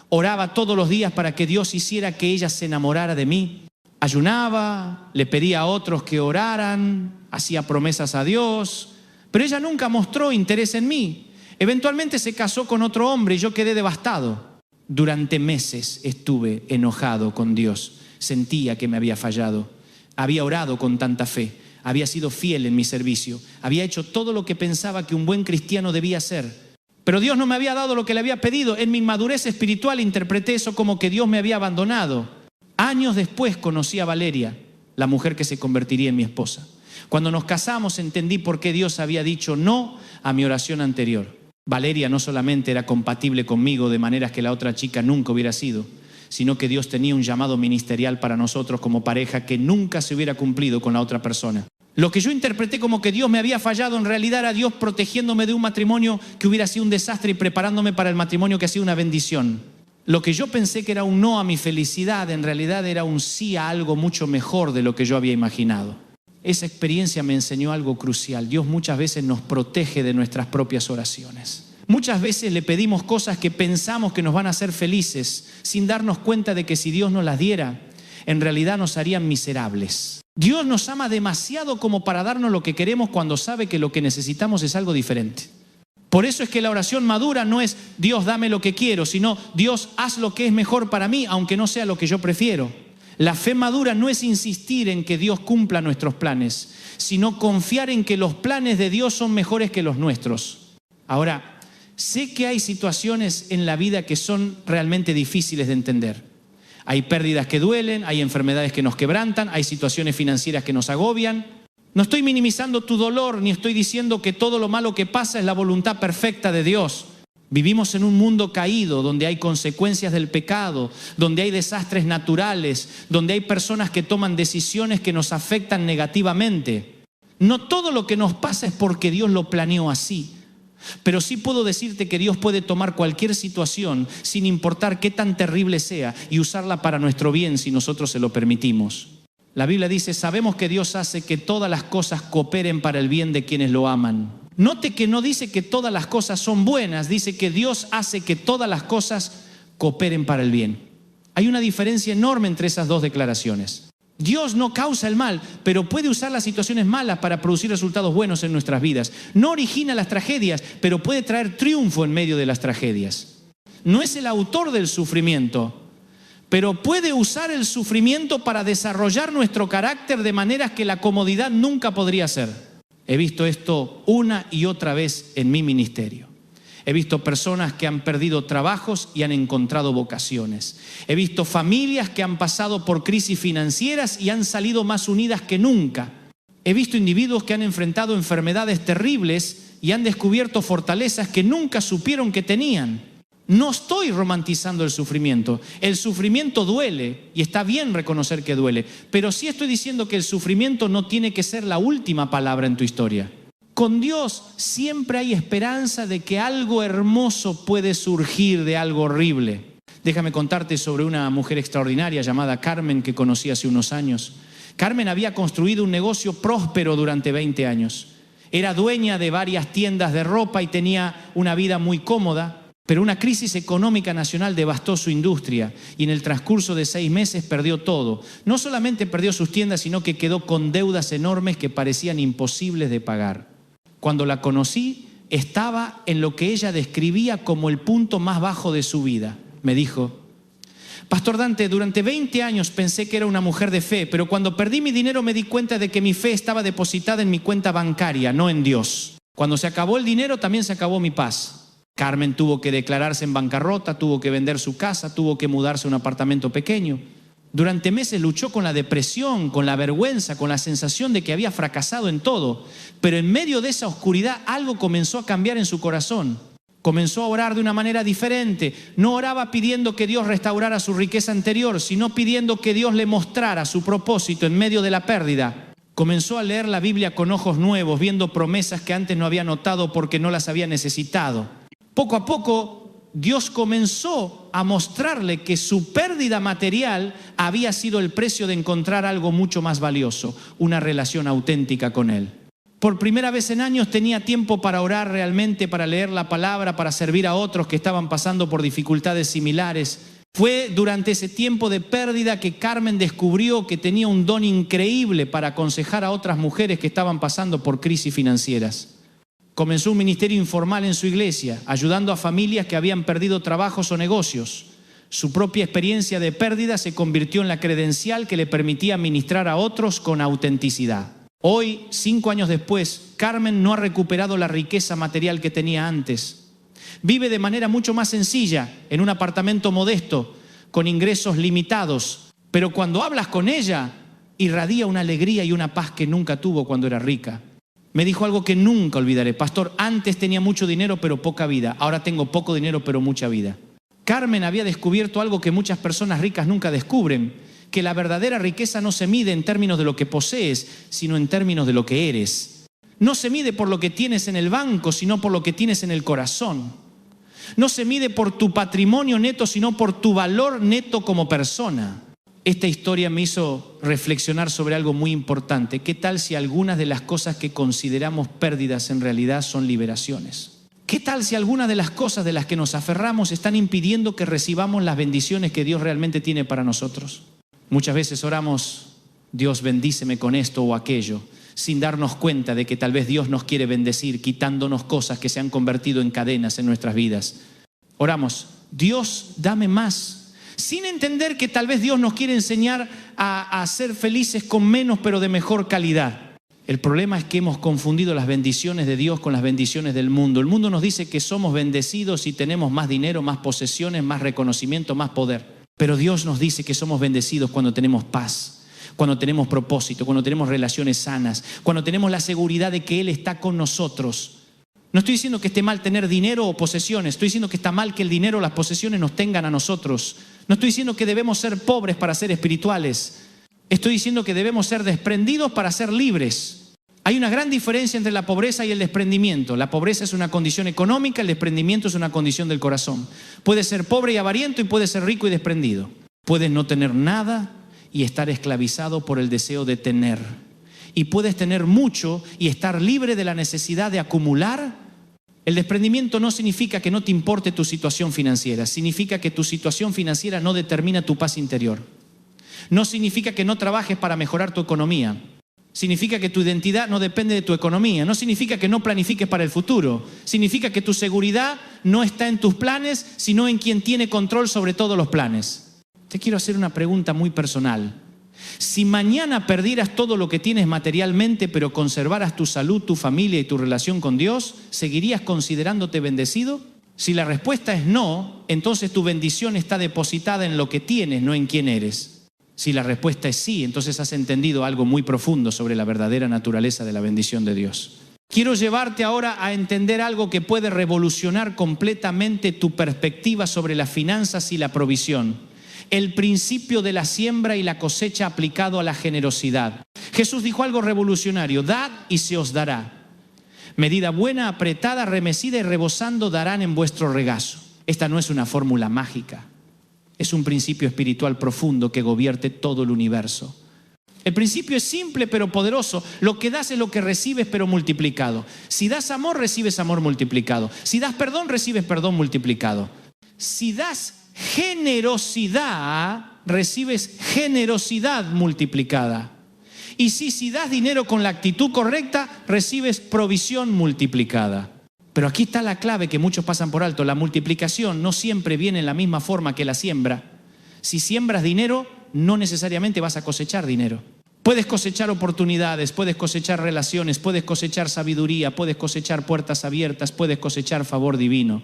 Oraba todos los días para que Dios hiciera que ella se enamorara de mí. Ayunaba, le pedía a otros que oraran, hacía promesas a Dios, pero ella nunca mostró interés en mí. Eventualmente se casó con otro hombre y yo quedé devastado. Durante meses estuve enojado con Dios. Sentía que me había fallado. Había orado con tanta fe. Había sido fiel en mi servicio. Había hecho todo lo que pensaba que un buen cristiano debía hacer. Pero Dios no me había dado lo que le había pedido. En mi inmadurez espiritual interpreté eso como que Dios me había abandonado. Años después conocí a Valeria, la mujer que se convertiría en mi esposa. Cuando nos casamos entendí por qué Dios había dicho no a mi oración anterior. Valeria no solamente era compatible conmigo de maneras que la otra chica nunca hubiera sido, sino que Dios tenía un llamado ministerial para nosotros como pareja que nunca se hubiera cumplido con la otra persona. Lo que yo interpreté como que Dios me había fallado, en realidad era Dios protegiéndome de un matrimonio que hubiera sido un desastre y preparándome para el matrimonio que ha sido una bendición. Lo que yo pensé que era un no a mi felicidad, en realidad era un sí a algo mucho mejor de lo que yo había imaginado. Esa experiencia me enseñó algo crucial. Dios muchas veces nos protege de nuestras propias oraciones. Muchas veces le pedimos cosas que pensamos que nos van a hacer felices, sin darnos cuenta de que si Dios nos las diera, en realidad nos harían miserables. Dios nos ama demasiado como para darnos lo que queremos cuando sabe que lo que necesitamos es algo diferente. Por eso es que la oración madura no es Dios dame lo que quiero, sino Dios haz lo que es mejor para mí, aunque no sea lo que yo prefiero. La fe madura no es insistir en que Dios cumpla nuestros planes, sino confiar en que los planes de Dios son mejores que los nuestros. Ahora, sé que hay situaciones en la vida que son realmente difíciles de entender. Hay pérdidas que duelen, hay enfermedades que nos quebrantan, hay situaciones financieras que nos agobian. No estoy minimizando tu dolor, ni estoy diciendo que todo lo malo que pasa es la voluntad perfecta de Dios. Vivimos en un mundo caído, donde hay consecuencias del pecado, donde hay desastres naturales, donde hay personas que toman decisiones que nos afectan negativamente. No todo lo que nos pasa es porque Dios lo planeó así. Pero sí puedo decirte que Dios puede tomar cualquier situación, sin importar qué tan terrible sea, y usarla para nuestro bien si nosotros se lo permitimos. La Biblia dice, sabemos que Dios hace que todas las cosas cooperen para el bien de quienes lo aman. Note que no dice que todas las cosas son buenas, dice que Dios hace que todas las cosas cooperen para el bien. Hay una diferencia enorme entre esas dos declaraciones. Dios no causa el mal, pero puede usar las situaciones malas para producir resultados buenos en nuestras vidas. No origina las tragedias, pero puede traer triunfo en medio de las tragedias. No es el autor del sufrimiento, pero puede usar el sufrimiento para desarrollar nuestro carácter de maneras que la comodidad nunca podría hacer. He visto esto una y otra vez en mi ministerio. He visto personas que han perdido trabajos y han encontrado vocaciones. He visto familias que han pasado por crisis financieras y han salido más unidas que nunca. He visto individuos que han enfrentado enfermedades terribles y han descubierto fortalezas que nunca supieron que tenían. No estoy romantizando el sufrimiento. El sufrimiento duele y está bien reconocer que duele. Pero sí estoy diciendo que el sufrimiento no tiene que ser la última palabra en tu historia. Con Dios siempre hay esperanza de que algo hermoso puede surgir de algo horrible. Déjame contarte sobre una mujer extraordinaria llamada Carmen que conocí hace unos años. Carmen había construido un negocio próspero durante 20 años. Era dueña de varias tiendas de ropa y tenía una vida muy cómoda. Pero una crisis económica nacional devastó su industria y en el transcurso de 6 meses perdió todo. No solamente perdió sus tiendas, sino que quedó con deudas enormes que parecían imposibles de pagar. Cuando la conocí, estaba en lo que ella describía como el punto más bajo de su vida. Me dijo, Pastor Dante, durante 20 años pensé que era una mujer de fe, pero cuando perdí mi dinero me di cuenta de que mi fe estaba depositada en mi cuenta bancaria, no en Dios. Cuando se acabó el dinero, también se acabó mi paz. Carmen tuvo que declararse en bancarrota, tuvo que vender su casa, tuvo que mudarse a un apartamento pequeño. Durante meses luchó con la depresión, con la vergüenza, con la sensación de que había fracasado en todo. Pero en medio de esa oscuridad algo comenzó a cambiar en su corazón. Comenzó a orar de una manera diferente. No oraba pidiendo que Dios restaurara su riqueza anterior, sino pidiendo que Dios le mostrara su propósito en medio de la pérdida. Comenzó a leer la Biblia con ojos nuevos, viendo promesas que antes no había notado porque no las había necesitado. Poco a poco, Dios comenzó a mostrarle que su pérdida material había sido el precio de encontrar algo mucho más valioso, una relación auténtica con Él. Por primera vez en años tenía tiempo para orar realmente, para leer la palabra, para servir a otros que estaban pasando por dificultades similares. Fue durante ese tiempo de pérdida que Carmen descubrió que tenía un don increíble para aconsejar a otras mujeres que estaban pasando por crisis financieras. Comenzó un ministerio informal en su iglesia, ayudando a familias que habían perdido trabajos o negocios. Su propia experiencia de pérdida se convirtió en la credencial que le permitía ministrar a otros con autenticidad. Hoy, 5 años después, Carmen no ha recuperado la riqueza material que tenía antes. Vive de manera mucho más sencilla, en un apartamento modesto, con ingresos limitados. Pero cuando hablas con ella, irradia una alegría y una paz que nunca tuvo cuando era rica. Me dijo algo que nunca olvidaré. Pastor, antes tenía mucho dinero pero poca vida. Ahora tengo poco dinero pero mucha vida. Carmen había descubierto algo que muchas personas ricas nunca descubren, que la verdadera riqueza no se mide en términos de lo que posees, sino en términos de lo que eres. No se mide por lo que tienes en el banco, sino por lo que tienes en el corazón. No se mide por tu patrimonio neto, sino por tu valor neto como persona. Esta historia me hizo reflexionar sobre algo muy importante. ¿Qué tal si algunas de las cosas que consideramos pérdidas en realidad son liberaciones? ¿Qué tal si algunas de las cosas de las que nos aferramos están impidiendo que recibamos las bendiciones que Dios realmente tiene para nosotros? Muchas veces oramos, Dios bendíceme con esto o aquello, sin darnos cuenta de que tal vez Dios nos quiere bendecir, quitándonos cosas que se han convertido en cadenas en nuestras vidas. Oramos, Dios, dame más. Sin entender que tal vez Dios nos quiere enseñar a ser felices con menos pero de mejor calidad. El problema es que hemos confundido las bendiciones de Dios con las bendiciones del mundo. El mundo nos dice que somos bendecidos si tenemos más dinero, más posesiones, más reconocimiento, más poder. Pero Dios nos dice que somos bendecidos cuando tenemos paz, cuando tenemos propósito, cuando tenemos relaciones sanas, cuando tenemos la seguridad de que Él está con nosotros. No estoy diciendo que esté mal tener dinero o posesiones. Estoy diciendo que está mal que el dinero o las posesiones nos tengan a nosotros. No estoy diciendo que debemos ser pobres para ser espirituales. Estoy diciendo que debemos ser desprendidos para ser libres. Hay una gran diferencia entre la pobreza y el desprendimiento. La pobreza es una condición económica, el desprendimiento es una condición del corazón. Puedes ser pobre y avariento y puedes ser rico y desprendido. Puedes no tener nada y estar esclavizado por el deseo de tener. Y puedes tener mucho y estar libre de la necesidad de acumular. El desprendimiento no significa que no te importe tu situación financiera. Significa que tu situación financiera no determina tu paz interior. No significa que no trabajes para mejorar tu economía. Significa que tu identidad no depende de tu economía. No significa que no planifiques para el futuro. Significa que tu seguridad no está en tus planes, sino en quien tiene control sobre todos los planes. Te quiero hacer una pregunta muy personal. Si mañana perdieras todo lo que tienes materialmente, pero conservaras tu salud, tu familia y tu relación con Dios, ¿seguirías considerándote bendecido? Si la respuesta es no, entonces tu bendición está depositada en lo que tienes, no en quién eres. Si la respuesta es sí, entonces has entendido algo muy profundo sobre la verdadera naturaleza de la bendición de Dios. Quiero llevarte ahora a entender algo que puede revolucionar completamente tu perspectiva sobre las finanzas y la provisión. El principio de la siembra y la cosecha aplicado a la generosidad. Jesús dijo algo revolucionario: dad y se os dará. Medida buena, apretada, remecida y rebosando darán en vuestro regazo. Esta no es una fórmula mágica. Es un principio espiritual profundo que gobierne todo el universo. El principio es simple pero poderoso. Lo que das es lo que recibes pero multiplicado. Si das amor, recibes amor multiplicado. Si das perdón, recibes perdón multiplicado. Si das generosidad, recibes generosidad multiplicada. Y si das dinero con la actitud correcta, recibes provisión multiplicada. Pero aquí está la clave que muchos pasan por alto. La multiplicación no siempre viene en la misma forma que la siembra. Si siembras dinero, no necesariamente vas a cosechar dinero. Puedes cosechar oportunidades, puedes cosechar relaciones, puedes cosechar sabiduría, puedes cosechar puertas abiertas, puedes cosechar favor divino.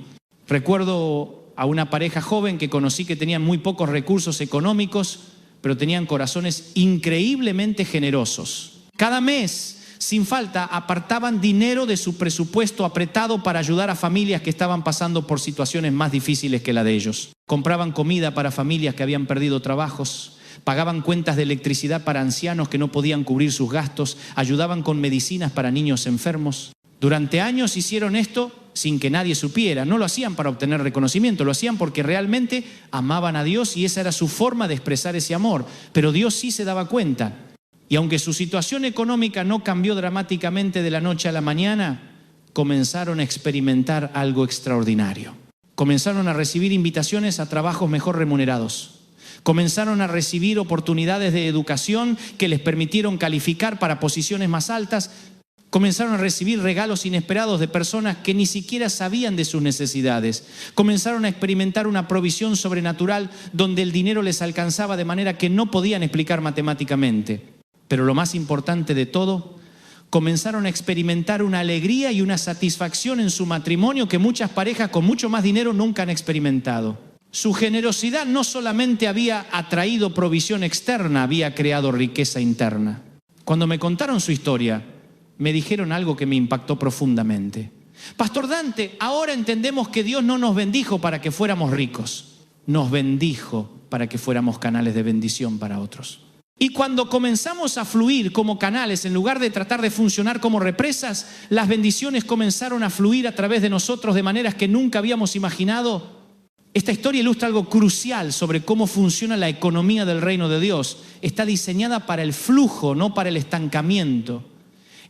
Recuerdo a una pareja joven que conocí que tenían muy pocos recursos económicos, pero tenían corazones increíblemente generosos. Cada mes, sin falta, apartaban dinero de su presupuesto apretado para ayudar a familias que estaban pasando por situaciones más difíciles que la de ellos. Compraban comida para familias que habían perdido trabajos, pagaban cuentas de electricidad para ancianos que no podían cubrir sus gastos, ayudaban con medicinas para niños enfermos. Durante años hicieron esto sin que nadie supiera. No lo hacían para obtener reconocimiento, lo hacían porque realmente amaban a Dios y esa era su forma de expresar ese amor. Pero Dios sí se daba cuenta. Y aunque su situación económica no cambió dramáticamente de la noche a la mañana, comenzaron a experimentar algo extraordinario. Comenzaron a recibir invitaciones a trabajos mejor remunerados. Comenzaron a recibir oportunidades de educación que les permitieron calificar para posiciones más altas. Comenzaron a recibir regalos inesperados de personas que ni siquiera sabían de sus necesidades. Comenzaron a experimentar una provisión sobrenatural donde el dinero les alcanzaba de manera que no podían explicar matemáticamente. Pero lo más importante de todo, comenzaron a experimentar una alegría y una satisfacción en su matrimonio que muchas parejas con mucho más dinero nunca han experimentado. Su generosidad no solamente había atraído provisión externa, había creado riqueza interna. Cuando me contaron su historia, me dijeron algo que me impactó profundamente. Pastor Dante, ahora entendemos que Dios no nos bendijo para que fuéramos ricos. Nos bendijo para que fuéramos canales de bendición para otros. Y cuando comenzamos a fluir como canales, en lugar de tratar de funcionar como represas, las bendiciones comenzaron a fluir a través de nosotros de maneras que nunca habíamos imaginado. Esta historia ilustra algo crucial sobre cómo funciona la economía del reino de Dios. Está diseñada para el flujo, no para el estancamiento.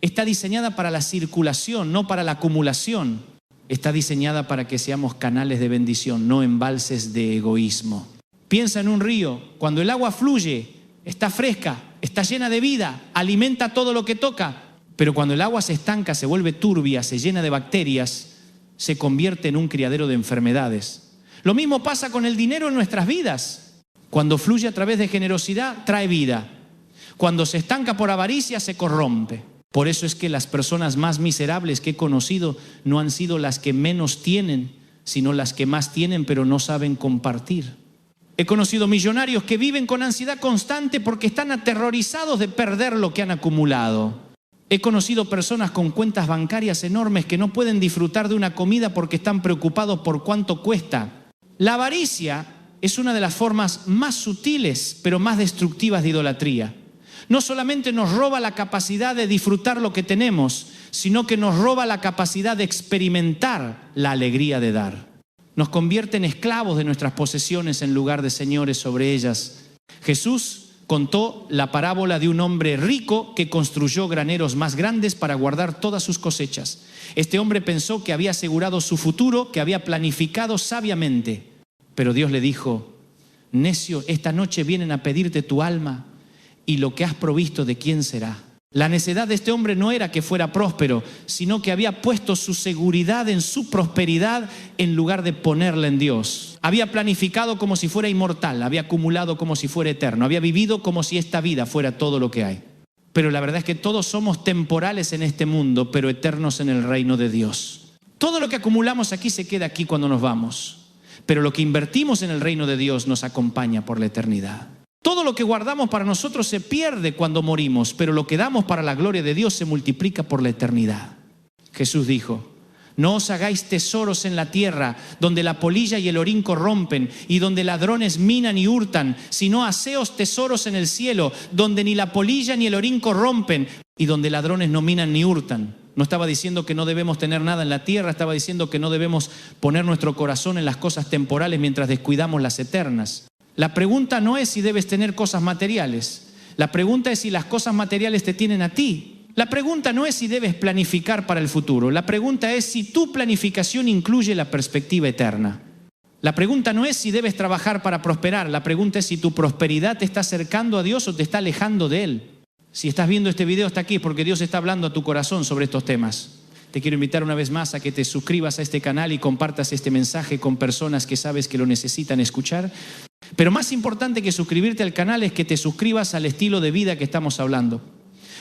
Está diseñada para la circulación, no para la acumulación. Está diseñada para que seamos canales de bendición, no embalses de egoísmo. Piensa en un río. Cuando el agua fluye, está fresca, está llena de vida, alimenta todo lo que toca. Pero cuando el agua se estanca, se vuelve turbia, se llena de bacterias, se convierte en un criadero de enfermedades. Lo mismo pasa con el dinero en nuestras vidas. Cuando fluye a través de generosidad, trae vida. Cuando se estanca por avaricia, se corrompe. Por eso es que las personas más miserables que he conocido no han sido las que menos tienen, sino las que más tienen pero no saben compartir. He conocido millonarios que viven con ansiedad constante porque están aterrorizados de perder lo que han acumulado. He conocido personas con cuentas bancarias enormes que no pueden disfrutar de una comida porque están preocupados por cuánto cuesta. La avaricia es una de las formas más sutiles, pero más destructivas de idolatría. No solamente nos roba la capacidad de disfrutar lo que tenemos, sino que nos roba la capacidad de experimentar la alegría de dar. Nos convierte en esclavos de nuestras posesiones en lugar de señores sobre ellas. Jesús contó la parábola de un hombre rico que construyó graneros más grandes para guardar todas sus cosechas. Este hombre pensó que había asegurado su futuro, que había planificado sabiamente. Pero Dios le dijo: necio, esta noche vienen a pedirte tu alma, y lo que has provisto, ¿de quién será? La necedad de este hombre no era que fuera próspero, sino que había puesto su seguridad en su prosperidad en lugar de ponerla en Dios. Había planificado como si fuera inmortal, había acumulado como si fuera eterno, había vivido como si esta vida fuera todo lo que hay. Pero la verdad es que todos somos temporales en este mundo, pero eternos en el reino de Dios. Todo lo que acumulamos aquí se queda aquí cuando nos vamos, pero lo que invertimos en el reino de Dios nos acompaña por la eternidad. Todo lo que guardamos para nosotros se pierde cuando morimos, pero lo que damos para la gloria de Dios se multiplica por la eternidad. Jesús dijo: no os hagáis tesoros en la tierra, donde la polilla y el orín corrompen, y donde ladrones minan y hurtan, sino haceos tesoros en el cielo, donde ni la polilla ni el orín corrompen, y donde ladrones no minan ni hurtan. No estaba diciendo que no debemos tener nada en la tierra, estaba diciendo que no debemos poner nuestro corazón en las cosas temporales mientras descuidamos las eternas. La pregunta no es si debes tener cosas materiales. La pregunta es si las cosas materiales te tienen a ti. La pregunta no es si debes planificar para el futuro. La pregunta es si tu planificación incluye la perspectiva eterna. La pregunta no es si debes trabajar para prosperar. La pregunta es si tu prosperidad te está acercando a Dios o te está alejando de Él. Si estás viendo este video hasta aquí es porque Dios está hablando a tu corazón sobre estos temas. Te quiero invitar una vez más a que te suscribas a este canal y compartas este mensaje con personas que sabes que lo necesitan escuchar. Pero más importante que suscribirte al canal es que te suscribas al estilo de vida que estamos hablando.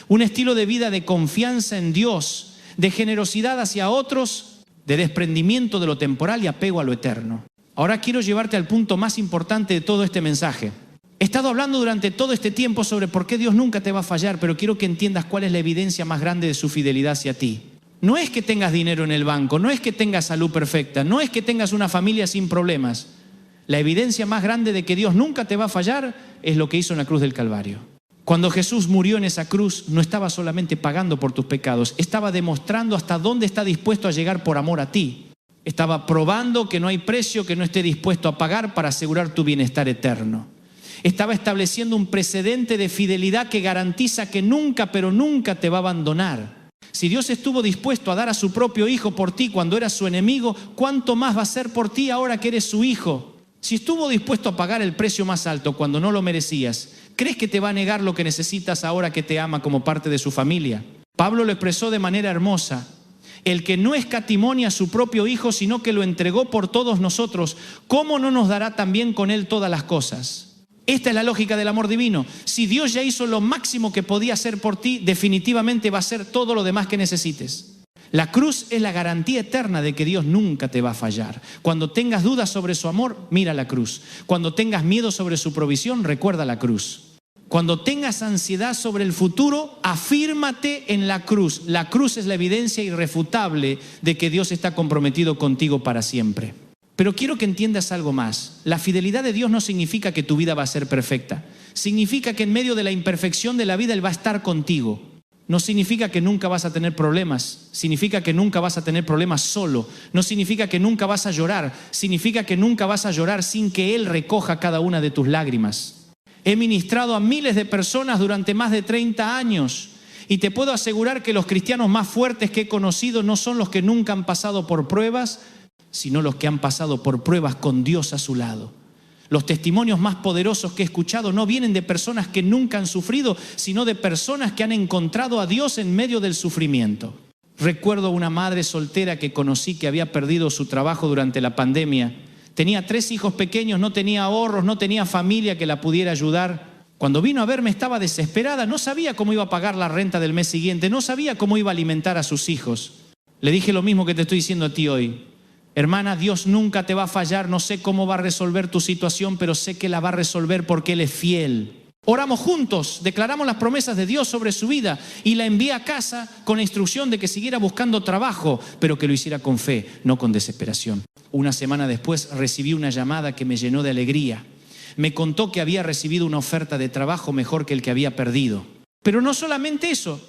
Un estilo de vida de confianza en Dios, de generosidad hacia otros, de desprendimiento de lo temporal y apego a lo eterno. Ahora quiero llevarte al punto más importante de todo este mensaje. He estado hablando durante todo este tiempo sobre por qué Dios nunca te va a fallar, pero quiero que entiendas cuál es la evidencia más grande de su fidelidad hacia ti. No es que tengas dinero en el banco, no es que tengas salud perfecta, no es que tengas una familia sin problemas. La evidencia más grande de que Dios nunca te va a fallar es lo que hizo en la cruz del Calvario. Cuando Jesús murió en esa cruz, no estaba solamente pagando por tus pecados, estaba demostrando hasta dónde está dispuesto a llegar por amor a ti. Estaba probando que no hay precio que no esté dispuesto a pagar para asegurar tu bienestar eterno. Estaba estableciendo un precedente de fidelidad que garantiza que nunca, pero nunca te va a abandonar. Si Dios estuvo dispuesto a dar a su propio hijo por ti cuando eras su enemigo, ¿cuánto más va a ser por ti ahora que eres su hijo? Si estuvo dispuesto a pagar el precio más alto cuando no lo merecías, ¿crees que te va a negar lo que necesitas ahora que te ama como parte de su familia? Pablo lo expresó de manera hermosa. El que no escatimonia a su propio hijo, sino que lo entregó por todos nosotros, ¿cómo no nos dará también con él todas las cosas? Esta es la lógica del amor divino. Si Dios ya hizo lo máximo que podía hacer por ti, definitivamente va a hacer todo lo demás que necesites. La cruz es la garantía eterna de que Dios nunca te va a fallar. Cuando tengas dudas sobre su amor, mira la cruz. Cuando tengas miedo sobre su provisión, recuerda la cruz. Cuando tengas ansiedad sobre el futuro, afírmate en la cruz. La cruz es la evidencia irrefutable de que Dios está comprometido contigo para siempre. Pero quiero que entiendas algo más. La fidelidad de Dios no significa que tu vida va a ser perfecta. Significa que en medio de la imperfección de la vida Él va a estar contigo. No significa que nunca vas a tener problemas, significa que nunca vas a tener problemas solo, no significa que nunca vas a llorar, significa que nunca vas a llorar sin que Él recoja cada una de tus lágrimas. He ministrado a miles de personas durante más de 30 años y te puedo asegurar que los cristianos más fuertes que he conocido no son los que nunca han pasado por pruebas, sino los que han pasado por pruebas con Dios a su lado. Los testimonios más poderosos que he escuchado no vienen de personas que nunca han sufrido, sino de personas que han encontrado a Dios en medio del sufrimiento. Recuerdo una madre soltera que conocí que había perdido su trabajo durante la pandemia. Tenía 3 hijos pequeños, no tenía ahorros, no tenía familia que la pudiera ayudar. Cuando vino a verme estaba desesperada, no sabía cómo iba a pagar la renta del mes siguiente, no sabía cómo iba a alimentar a sus hijos. Le dije lo mismo que te estoy diciendo a ti hoy. Hermana, Dios nunca te va a fallar, no sé cómo va a resolver tu situación, pero sé que la va a resolver porque Él es fiel. Oramos juntos, declaramos las promesas de Dios sobre su vida y la envié a casa con la instrucción de que siguiera buscando trabajo, pero que lo hiciera con fe, no con desesperación. Una semana después recibí una llamada que me llenó de alegría. Me contó que había recibido una oferta de trabajo mejor que el que había perdido. Pero no solamente eso,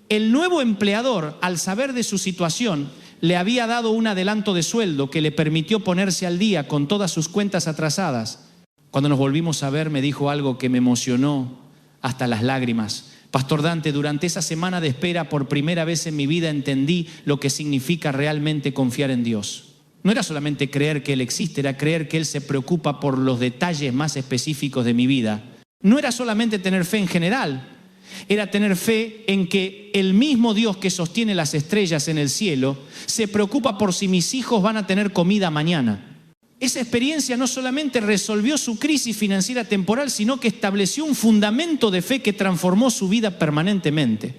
el nuevo empleador, al saber de su situación, le había dado un adelanto de sueldo que le permitió ponerse al día con todas sus cuentas atrasadas. Cuando nos volvimos a ver me dijo algo que me emocionó hasta las lágrimas. Pastor Dante, durante esa semana de espera por primera vez en mi vida entendí lo que significa realmente confiar en Dios. No era solamente creer que Él existe, era creer que Él se preocupa por los detalles más específicos de mi vida. No era solamente tener fe en general, era tener fe en que el mismo Dios que sostiene las estrellas en el cielo se preocupa por si mis hijos van a tener comida mañana. Esa experiencia no solamente resolvió su crisis financiera temporal, sino que estableció un fundamento de fe que transformó su vida permanentemente.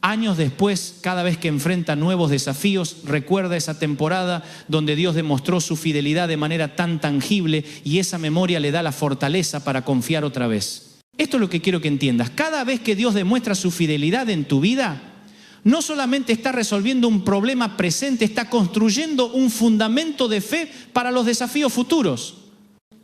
Años después, cada vez que enfrenta nuevos desafíos, recuerda esa temporada donde Dios demostró su fidelidad de manera tan tangible y esa memoria le da la fortaleza para confiar otra vez. Esto es lo que quiero que entiendas. Cada vez que Dios demuestra su fidelidad en tu vida, no solamente está resolviendo un problema presente, está construyendo un fundamento de fe para los desafíos futuros.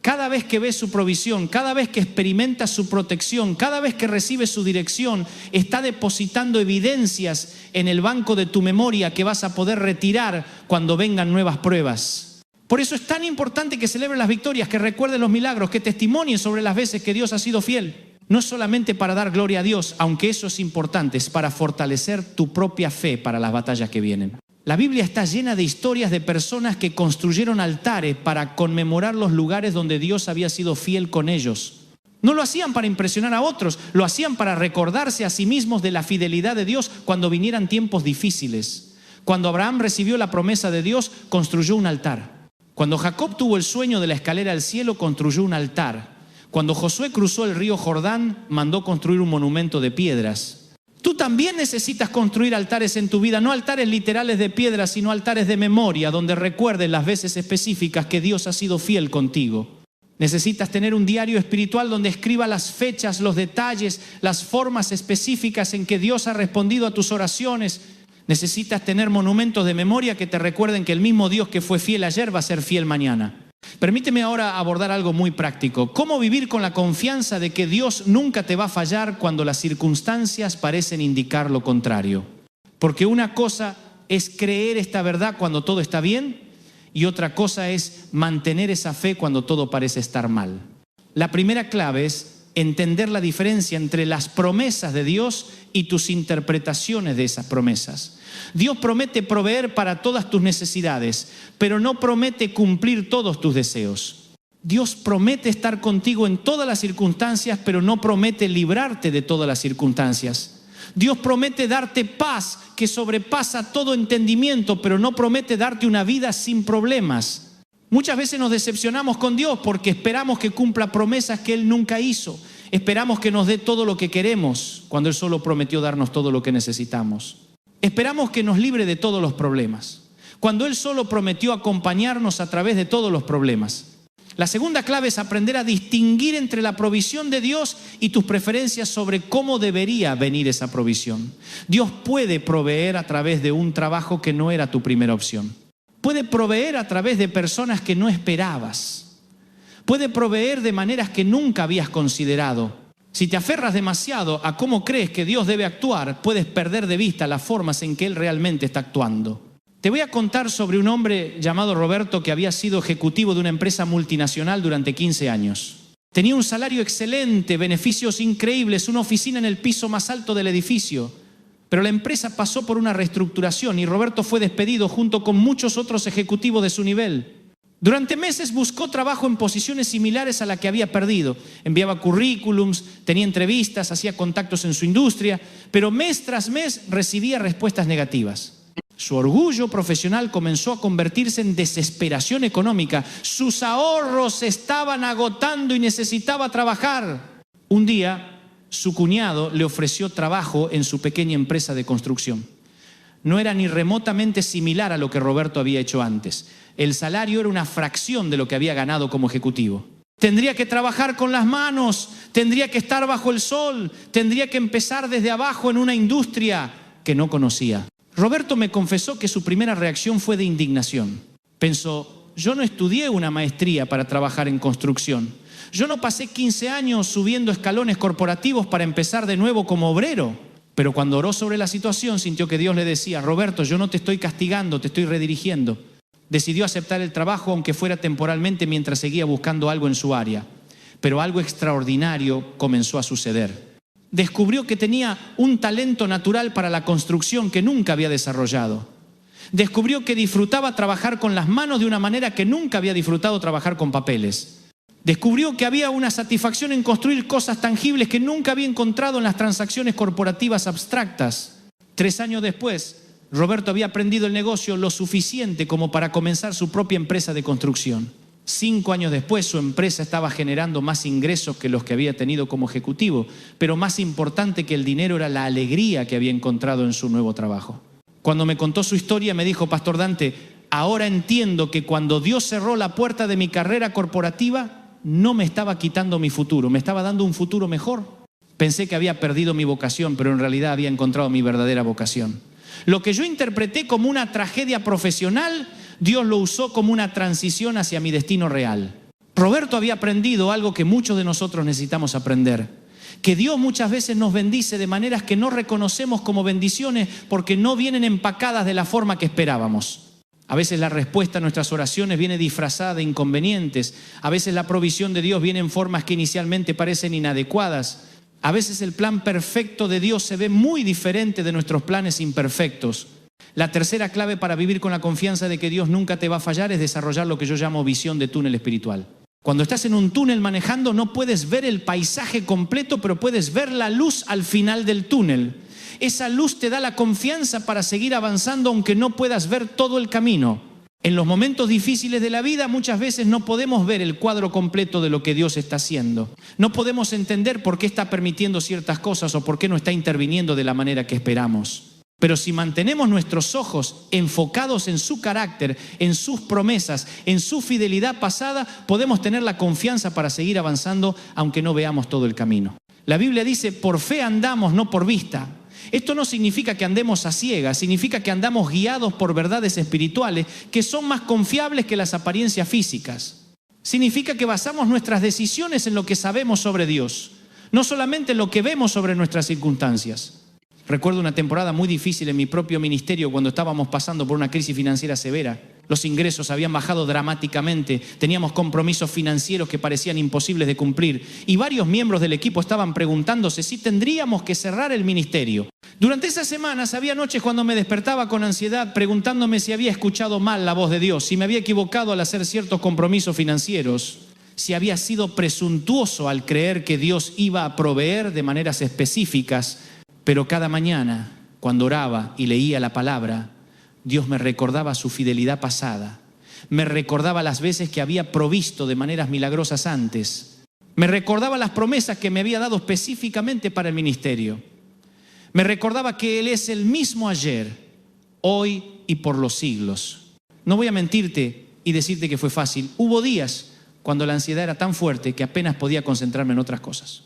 Cada vez que ves su provisión, cada vez que experimentas su protección, cada vez que recibes su dirección, está depositando evidencias en el banco de tu memoria que vas a poder retirar cuando vengan nuevas pruebas. Por eso es tan importante que celebres las victorias, que recuerdes los milagros, que testimonies sobre las veces que Dios ha sido fiel. No es solamente para dar gloria a Dios, aunque eso es importante, es para fortalecer tu propia fe para las batallas que vienen. La Biblia está llena de historias de personas que construyeron altares para conmemorar los lugares donde Dios había sido fiel con ellos. No lo hacían para impresionar a otros, lo hacían para recordarse a sí mismos de la fidelidad de Dios cuando vinieran tiempos difíciles. Cuando Abraham recibió la promesa de Dios, construyó un altar. Cuando Jacob tuvo el sueño de la escalera al cielo, construyó un altar. Cuando Josué cruzó el río Jordán, mandó construir un monumento de piedras. Tú también necesitas construir altares en tu vida, no altares literales de piedras, sino altares de memoria, donde recuerdes las veces específicas que Dios ha sido fiel contigo. Necesitas tener un diario espiritual donde escriba las fechas, los detalles, las formas específicas en que Dios ha respondido a tus oraciones. Necesitas tener monumentos de memoria que te recuerden que el mismo Dios que fue fiel ayer va a ser fiel mañana. Permíteme ahora abordar algo muy práctico. ¿Cómo vivir con la confianza de que Dios nunca te va a fallar cuando las circunstancias parecen indicar lo contrario? Porque una cosa es creer esta verdad cuando todo está bien y otra cosa es mantener esa fe cuando todo parece estar mal. La primera clave es entender la diferencia entre las promesas de Dios y tus interpretaciones de esas promesas. Dios promete proveer para todas tus necesidades, pero no promete cumplir todos tus deseos. Dios promete estar contigo en todas las circunstancias, pero no promete librarte de todas las circunstancias. Dios promete darte paz que sobrepasa todo entendimiento, pero no promete darte una vida sin problemas. Muchas veces nos decepcionamos con Dios porque esperamos que cumpla promesas que Él nunca hizo. Esperamos que nos dé todo lo que queremos cuando Él solo prometió darnos todo lo que necesitamos. Esperamos que nos libre de todos los problemas cuando Él solo prometió acompañarnos a través de todos los problemas. La segunda clave es aprender a distinguir entre la provisión de Dios y tus preferencias sobre cómo debería venir esa provisión. Dios puede proveer a través de un trabajo que no era tu primera opción. Puede proveer a través de personas que no esperabas. Puede proveer de maneras que nunca habías considerado. Si te aferras demasiado a cómo crees que Dios debe actuar, puedes perder de vista las formas en que Él realmente está actuando. Te voy a contar sobre un hombre llamado Roberto que había sido ejecutivo de una empresa multinacional durante 15 años. Tenía un salario excelente, beneficios increíbles, una oficina en el piso más alto del edificio. Pero la empresa pasó por una reestructuración y Roberto fue despedido junto con muchos otros ejecutivos de su nivel. Durante meses buscó trabajo en posiciones similares a la que había perdido. Enviaba currículums, tenía entrevistas, hacía contactos en su industria, pero mes tras mes recibía respuestas negativas. Su orgullo profesional comenzó a convertirse en desesperación económica. Sus ahorros se estaban agotando y necesitaba trabajar. Un día, su cuñado le ofreció trabajo en su pequeña empresa de construcción. No era ni remotamente similar a lo que Roberto había hecho antes. El salario era una fracción de lo que había ganado como ejecutivo. Tendría que trabajar con las manos, tendría que estar bajo el sol, tendría que empezar desde abajo en una industria que no conocía. Roberto me confesó que su primera reacción fue de indignación. Pensó, yo no estudié una maestría para trabajar en construcción. Yo no pasé 15 años subiendo escalones corporativos para empezar de nuevo como obrero. Pero cuando oró sobre la situación, sintió que Dios le decía, Roberto, yo no te estoy castigando, te estoy redirigiendo. Decidió aceptar el trabajo, aunque fuera temporalmente, mientras seguía buscando algo en su área. Pero algo extraordinario comenzó a suceder. Descubrió que tenía un talento natural para la construcción que nunca había desarrollado. Descubrió que disfrutaba trabajar con las manos de una manera que nunca había disfrutado trabajar con papeles. Descubrió que había una satisfacción en construir cosas tangibles que nunca había encontrado en las transacciones corporativas abstractas. 3 años después, Roberto había aprendido el negocio lo suficiente como para comenzar su propia empresa de construcción. 5 años después, su empresa estaba generando más ingresos que los que había tenido como ejecutivo, pero más importante que el dinero era la alegría que había encontrado en su nuevo trabajo. Cuando me contó su historia, me dijo, Pastor Dante, ahora entiendo que cuando Dios cerró la puerta de mi carrera corporativa, no me estaba quitando mi futuro, me estaba dando un futuro mejor. Pensé que había perdido mi vocación, pero en realidad había encontrado mi verdadera vocación. Lo que yo interpreté como una tragedia profesional, Dios lo usó como una transición hacia mi destino real. Roberto había aprendido algo que muchos de nosotros necesitamos aprender, que Dios muchas veces nos bendice de maneras que no reconocemos como bendiciones porque no vienen empacadas de la forma que esperábamos. A veces la respuesta a nuestras oraciones viene disfrazada de inconvenientes. A veces la provisión de Dios viene en formas que inicialmente parecen inadecuadas. A veces el plan perfecto de Dios se ve muy diferente de nuestros planes imperfectos. La tercera clave para vivir con la confianza de que Dios nunca te va a fallar es desarrollar lo que yo llamo visión de túnel espiritual. Cuando estás en un túnel manejando no puedes ver el paisaje completo, pero puedes ver la luz al final del túnel. Esa luz te da la confianza para seguir avanzando aunque no puedas ver todo el camino. En los momentos difíciles de la vida muchas veces no podemos ver el cuadro completo de lo que Dios está haciendo. No podemos entender por qué está permitiendo ciertas cosas o por qué no está interviniendo de la manera que esperamos. Pero si mantenemos nuestros ojos enfocados en su carácter, en sus promesas, en su fidelidad pasada, podemos tener la confianza para seguir avanzando aunque no veamos todo el camino. La Biblia dice, por fe andamos, no por vista. Esto no significa que andemos a ciegas, significa que andamos guiados por verdades espirituales que son más confiables que las apariencias físicas. Significa que basamos nuestras decisiones en lo que sabemos sobre Dios, no solamente en lo que vemos sobre nuestras circunstancias. Recuerdo una temporada muy difícil en mi propio ministerio cuando estábamos pasando por una crisis financiera severa. Los ingresos habían bajado dramáticamente, teníamos compromisos financieros que parecían imposibles de cumplir y varios miembros del equipo estaban preguntándose si tendríamos que cerrar el ministerio. Durante esas semanas había noches cuando me despertaba con ansiedad preguntándome si había escuchado mal la voz de Dios, si me había equivocado al hacer ciertos compromisos financieros, si había sido presuntuoso al creer que Dios iba a proveer de maneras específicas. Pero cada mañana, cuando oraba y leía la palabra, Dios me recordaba su fidelidad pasada. Me recordaba las veces que había provisto de maneras milagrosas antes. Me recordaba las promesas que me había dado específicamente para el ministerio. Me recordaba que Él es el mismo ayer, hoy y por los siglos. No voy a mentirte y decirte que fue fácil. Hubo días cuando la ansiedad era tan fuerte que apenas podía concentrarme en otras cosas.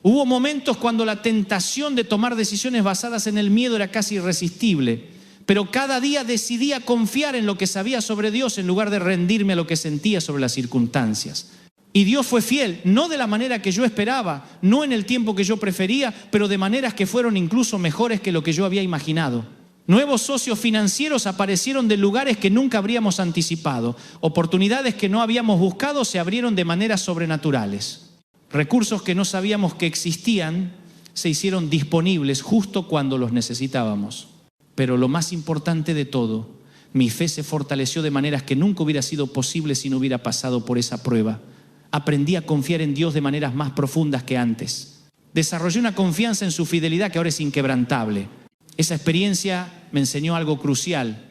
Hubo momentos cuando la tentación de tomar decisiones basadas en el miedo era casi irresistible, pero cada día decidía confiar en lo que sabía sobre Dios en lugar de rendirme a lo que sentía sobre las circunstancias. Y Dios fue fiel, no de la manera que yo esperaba, no en el tiempo que yo prefería, pero de maneras que fueron incluso mejores que lo que yo había imaginado. Nuevos socios financieros aparecieron de lugares que nunca habríamos anticipado. Oportunidades que no habíamos buscado se abrieron de maneras sobrenaturales. Recursos que no sabíamos que existían se hicieron disponibles justo cuando los necesitábamos. Pero lo más importante de todo, mi fe se fortaleció de maneras que nunca hubiera sido posible si no hubiera pasado por esa prueba. Aprendí a confiar en Dios de maneras más profundas que antes. Desarrollé una confianza en su fidelidad que ahora es inquebrantable. Esa experiencia me enseñó algo crucial.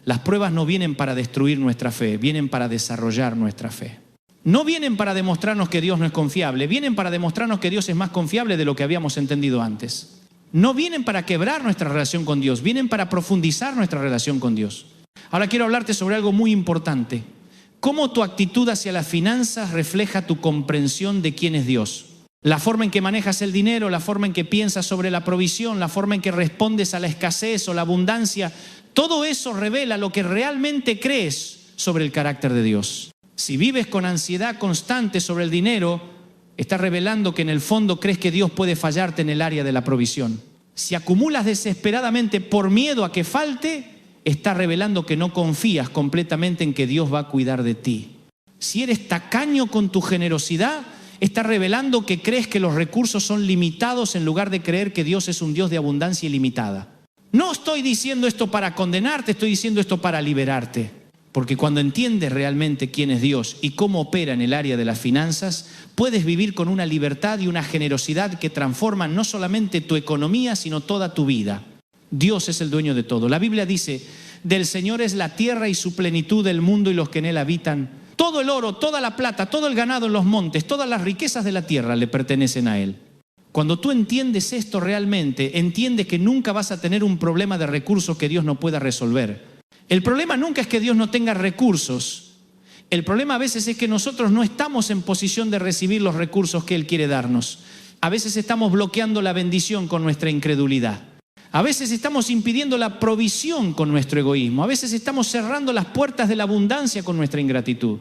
Las pruebas no vienen para destruir nuestra fe, vienen para desarrollar nuestra fe. No vienen para demostrarnos que Dios no es confiable, vienen para demostrarnos que Dios es más confiable de lo que habíamos entendido antes. No vienen para quebrar nuestra relación con Dios, vienen para profundizar nuestra relación con Dios. Ahora quiero hablarte sobre algo muy importante. Cómo tu actitud hacia las finanzas refleja tu comprensión de quién es Dios. La forma en que manejas el dinero, la forma en que piensas sobre la provisión, la forma en que respondes a la escasez o la abundancia, todo eso revela lo que realmente crees sobre el carácter de Dios. Si vives con ansiedad constante sobre el dinero, estás revelando que en el fondo crees que Dios puede fallarte en el área de la provisión. Si acumulas desesperadamente por miedo a que falte, estás revelando que no confías completamente en que Dios va a cuidar de ti. Si eres tacaño con tu generosidad, estás revelando que crees que los recursos son limitados en lugar de creer que Dios es un Dios de abundancia ilimitada. No estoy diciendo esto para condenarte, estoy diciendo esto para liberarte. Porque cuando entiendes realmente quién es Dios y cómo opera en el área de las finanzas, puedes vivir con una libertad y una generosidad que transforman no solamente tu economía, sino toda tu vida. Dios es el dueño de todo. La Biblia dice, del Señor es la tierra y su plenitud, el mundo y los que en él habitan. Todo el oro, toda la plata, todo el ganado en los montes, todas las riquezas de la tierra le pertenecen a él. Cuando tú entiendes esto realmente, entiendes que nunca vas a tener un problema de recursos que Dios no pueda resolver. El problema nunca es que Dios no tenga recursos. El problema a veces es que nosotros no estamos en posición de recibir los recursos que Él quiere darnos. A veces estamos bloqueando la bendición con nuestra incredulidad. A veces estamos impidiendo la provisión con nuestro egoísmo. A veces estamos cerrando las puertas de la abundancia con nuestra ingratitud.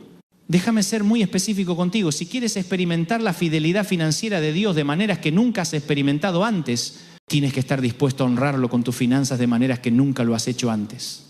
Déjame ser muy específico contigo. Si quieres experimentar la fidelidad financiera de Dios de maneras que nunca has experimentado antes, tienes que estar dispuesto a honrarlo con tus finanzas de maneras que nunca lo has hecho antes.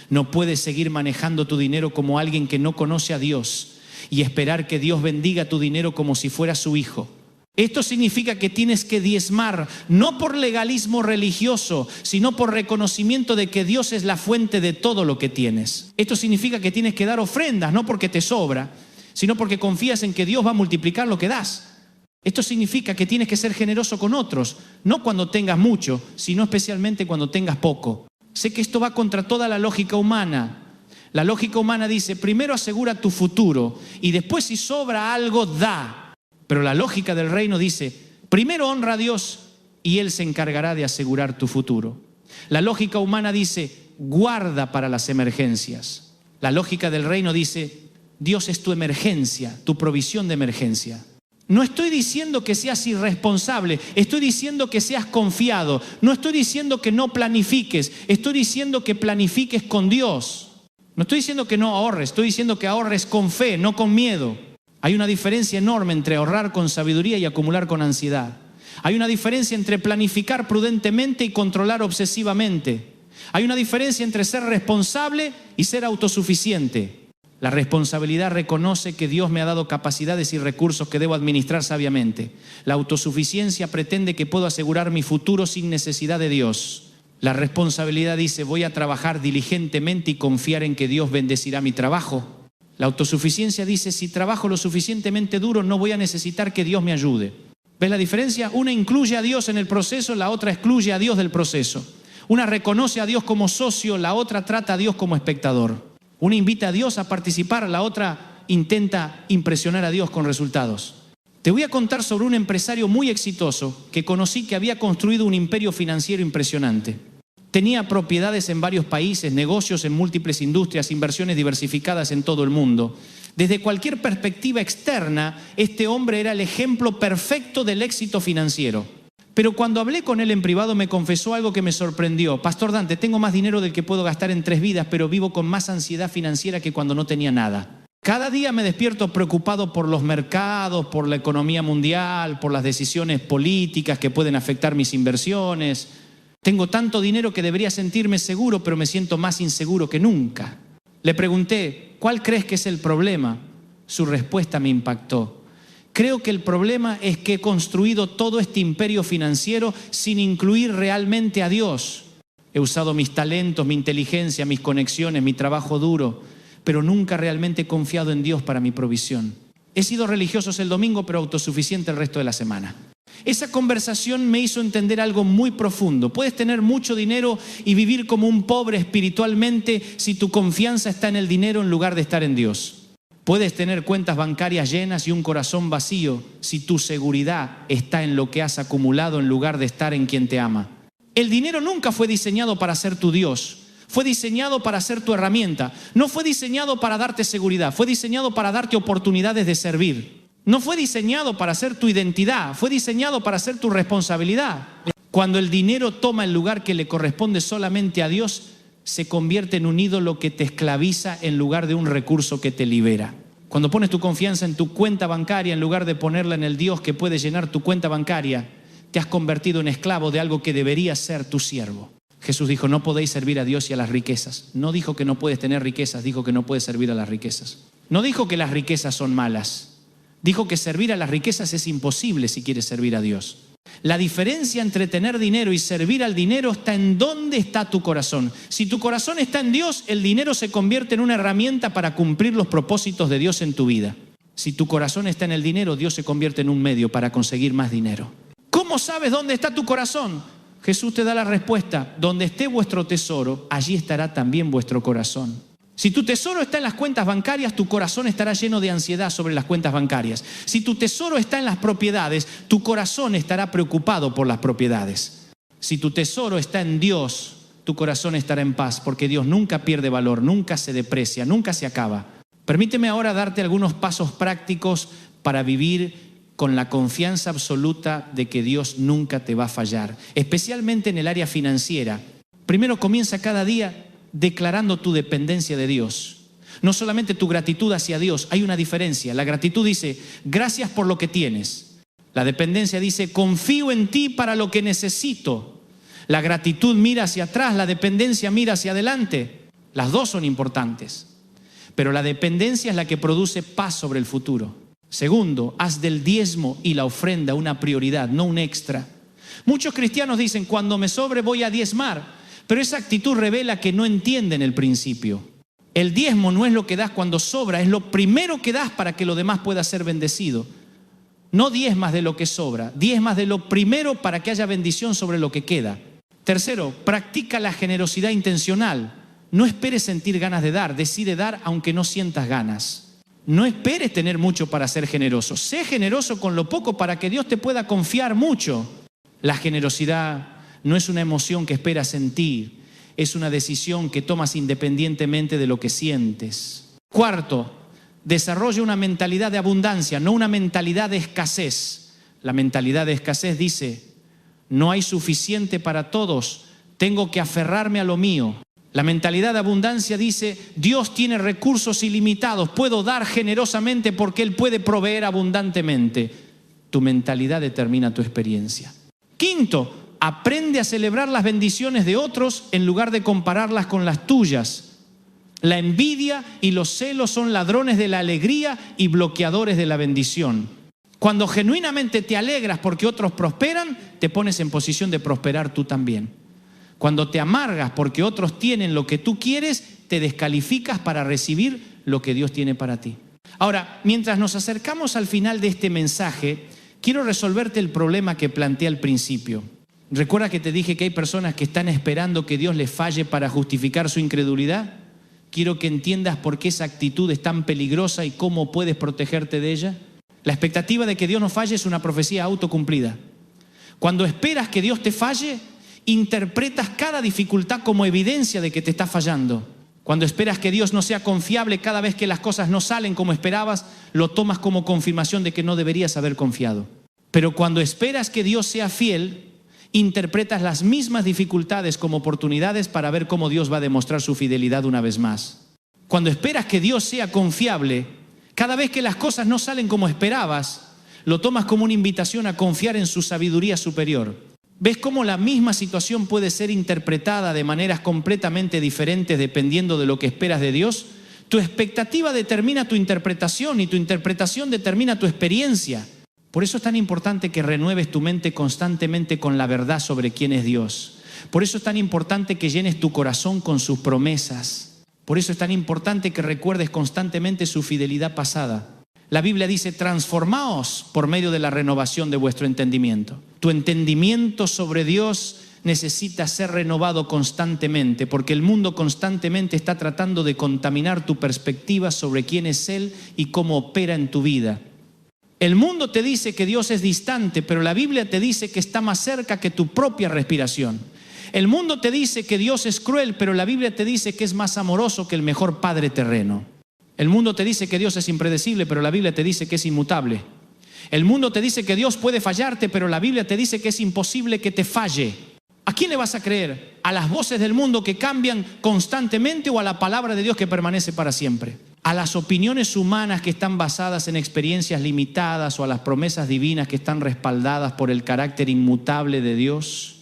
No puedes seguir manejando tu dinero como alguien que no conoce a Dios y esperar que Dios bendiga tu dinero como si fuera su hijo. Esto significa que tienes que diezmar, no por legalismo religioso, sino por reconocimiento de que Dios es la fuente de todo lo que tienes. Esto significa que tienes que dar ofrendas, no porque te sobra, sino porque confías en que Dios va a multiplicar lo que das. Esto significa que tienes que ser generoso con otros, no cuando tengas mucho, sino especialmente cuando tengas poco. Sé que esto va contra toda la lógica humana. La lógica humana dice, primero asegura tu futuro y después si sobra algo, da. Pero la lógica del reino dice, primero honra a Dios y Él se encargará de asegurar tu futuro. La lógica humana dice, guarda para las emergencias. La lógica del reino dice, Dios es tu emergencia, tu provisión de emergencia. No estoy diciendo que seas irresponsable, estoy diciendo que seas confiado. No estoy diciendo que no planifiques, estoy diciendo que planifiques con Dios. No estoy diciendo que no ahorres, estoy diciendo que ahorres con fe, no con miedo. Hay una diferencia enorme entre ahorrar con sabiduría y acumular con ansiedad. Hay una diferencia entre planificar prudentemente y controlar obsesivamente. Hay una diferencia entre ser responsable y ser autosuficiente. La responsabilidad reconoce que Dios me ha dado capacidades y recursos que debo administrar sabiamente. La autosuficiencia pretende que puedo asegurar mi futuro sin necesidad de Dios. La responsabilidad dice, voy a trabajar diligentemente y confiar en que Dios bendecirá mi trabajo. La autosuficiencia dice, si trabajo lo suficientemente duro, no voy a necesitar que Dios me ayude. ¿Ves la diferencia? Una incluye a Dios en el proceso, la otra excluye a Dios del proceso. Una reconoce a Dios como socio, la otra trata a Dios como espectador. Una invita a Dios a participar, la otra intenta impresionar a Dios con resultados. Te voy a contar sobre un empresario muy exitoso que conocí que había construido un imperio financiero impresionante. Tenía propiedades en varios países, negocios en múltiples industrias, inversiones diversificadas en todo el mundo. Desde cualquier perspectiva externa, este hombre era el ejemplo perfecto del éxito financiero. Pero cuando hablé con él en privado me confesó algo que me sorprendió. Pastor Dante, tengo más dinero del que puedo gastar en 3 vidas, pero vivo con más ansiedad financiera que cuando no tenía nada. Cada día me despierto preocupado por los mercados, por la economía mundial, por las decisiones políticas que pueden afectar mis inversiones. Tengo tanto dinero que debería sentirme seguro, pero me siento más inseguro que nunca. Le pregunté, ¿cuál crees que es el problema? Su respuesta me impactó. Creo que el problema es que he construido todo este imperio financiero sin incluir realmente a Dios. He usado mis talentos, mi inteligencia, mis conexiones, mi trabajo duro, pero nunca realmente he confiado en Dios para mi provisión. He sido religioso el domingo, pero autosuficiente el resto de la semana. Esa conversación me hizo entender algo muy profundo. Puedes tener mucho dinero y vivir como un pobre espiritualmente si tu confianza está en el dinero en lugar de estar en Dios. Puedes tener cuentas bancarias llenas y un corazón vacío si tu seguridad está en lo que has acumulado en lugar de estar en quien te ama. El dinero nunca fue diseñado para ser tu Dios. Fue diseñado para ser tu herramienta. No fue diseñado para darte seguridad. Fue diseñado para darte oportunidades de servir. No fue diseñado para ser tu identidad. Fue diseñado para ser tu responsabilidad. Cuando el dinero toma el lugar que le corresponde solamente a Dios, se convierte en un ídolo que te esclaviza en lugar de un recurso que te libera. Cuando pones tu confianza en tu cuenta bancaria en lugar de ponerla en el Dios que puede llenar tu cuenta bancaria, te has convertido en esclavo de algo que debería ser tu siervo. Jesús dijo, no podéis servir a Dios y a las riquezas. No dijo que no puedes tener riquezas, dijo que no puedes servir a las riquezas. No dijo que las riquezas son malas. Dijo que servir a las riquezas es imposible si quieres servir a Dios. La diferencia entre tener dinero y servir al dinero está en dónde está tu corazón. Si tu corazón está en Dios, el dinero se convierte en una herramienta para cumplir los propósitos de Dios en tu vida. Si tu corazón está en el dinero, Dios se convierte en un medio para conseguir más dinero. ¿Cómo sabes dónde está tu corazón? Jesús te da la respuesta, donde esté vuestro tesoro, allí estará también vuestro corazón. Si tu tesoro está en las cuentas bancarias, tu corazón estará lleno de ansiedad sobre las cuentas bancarias. Si tu tesoro está en las propiedades, tu corazón estará preocupado por las propiedades. Si tu tesoro está en Dios, tu corazón estará en paz, porque Dios nunca pierde valor, nunca se deprecia, nunca se acaba. Permíteme ahora darte algunos pasos prácticos para vivir con la confianza absoluta de que Dios nunca te va a fallar, especialmente en el área financiera. Primero, comienza cada día declarando tu dependencia de Dios. No solamente tu gratitud hacia Dios, hay una diferencia. La gratitud dice, gracias por lo que tienes. La dependencia dice, confío en ti para lo que necesito. La gratitud mira hacia atrás, la dependencia mira hacia adelante. Las dos son importantes, pero la dependencia es la que produce paz sobre el futuro. Segundo, haz del diezmo y la ofrenda una prioridad, no un extra. Muchos cristianos dicen, cuando me sobre voy a diezmar, pero esa actitud revela que no entienden el principio. El diezmo no es lo que das cuando sobra, es lo primero que das para que lo demás pueda ser bendecido. No diezmas de lo que sobra, diezmas de lo primero para que haya bendición sobre lo que queda. Tercero, practica la generosidad intencional. No esperes sentir ganas de dar, decide dar aunque no sientas ganas. No esperes tener mucho para ser generoso. Sé generoso con lo poco para que Dios te pueda confiar mucho. La generosidad no es una emoción que esperas sentir, es una decisión que tomas independientemente de lo que sientes. Cuarto, desarrolla una mentalidad de abundancia, no una mentalidad de escasez. La mentalidad de escasez dice, no hay suficiente para todos, tengo que aferrarme a lo mío. La mentalidad de abundancia dice, Dios tiene recursos ilimitados, puedo dar generosamente porque Él puede proveer abundantemente. Tu mentalidad determina tu experiencia. Quinto, aprende a celebrar las bendiciones de otros en lugar de compararlas con las tuyas. La envidia y los celos son ladrones de la alegría y bloqueadores de la bendición. Cuando genuinamente te alegras porque otros prosperan, te pones en posición de prosperar tú también. Cuando te amargas porque otros tienen lo que tú quieres, te descalificas para recibir lo que Dios tiene para ti. Ahora, mientras nos acercamos al final de este mensaje, quiero resolverte el problema que planteé al principio. ¿Recuerda que te dije que hay personas que están esperando que Dios les falle para justificar su incredulidad? Quiero que entiendas por qué esa actitud es tan peligrosa y cómo puedes protegerte de ella. La expectativa de que Dios no falle es una profecía autocumplida. Cuando esperas que Dios te falle, interpretas cada dificultad como evidencia de que te está fallando. Cuando esperas que Dios no sea confiable cada vez que las cosas no salen como esperabas, lo tomas como confirmación de que no deberías haber confiado. Pero cuando esperas que Dios sea fiel, interpretas las mismas dificultades como oportunidades para ver cómo Dios va a demostrar su fidelidad una vez más. Cuando esperas que Dios sea confiable, cada vez que las cosas no salen como esperabas, lo tomas como una invitación a confiar en su sabiduría superior. ¿Ves cómo la misma situación puede ser interpretada de maneras completamente diferentes dependiendo de lo que esperas de Dios? Tu expectativa determina tu interpretación y tu interpretación determina tu experiencia. Por eso es tan importante que renueves tu mente constantemente con la verdad sobre quién es Dios. Por eso es tan importante que llenes tu corazón con sus promesas. Por eso es tan importante que recuerdes constantemente su fidelidad pasada. La Biblia dice, transformaos por medio de la renovación de vuestro entendimiento. Tu entendimiento sobre Dios necesita ser renovado constantemente, porque el mundo constantemente está tratando de contaminar tu perspectiva sobre quién es Él y cómo opera en tu vida. El mundo te dice que Dios es distante, pero la Biblia te dice que está más cerca que tu propia respiración. El mundo te dice que Dios es cruel, pero la Biblia te dice que es más amoroso que el mejor padre terreno. El mundo te dice que Dios es impredecible, pero la Biblia te dice que es inmutable. El mundo te dice que Dios puede fallarte, pero la Biblia te dice que es imposible que te falle. ¿A quién le vas a creer? ¿A las voces del mundo que cambian constantemente o a la palabra de Dios que permanece para siempre? ¿A las opiniones humanas que están basadas en experiencias limitadas o a las promesas divinas que están respaldadas por el carácter inmutable de Dios?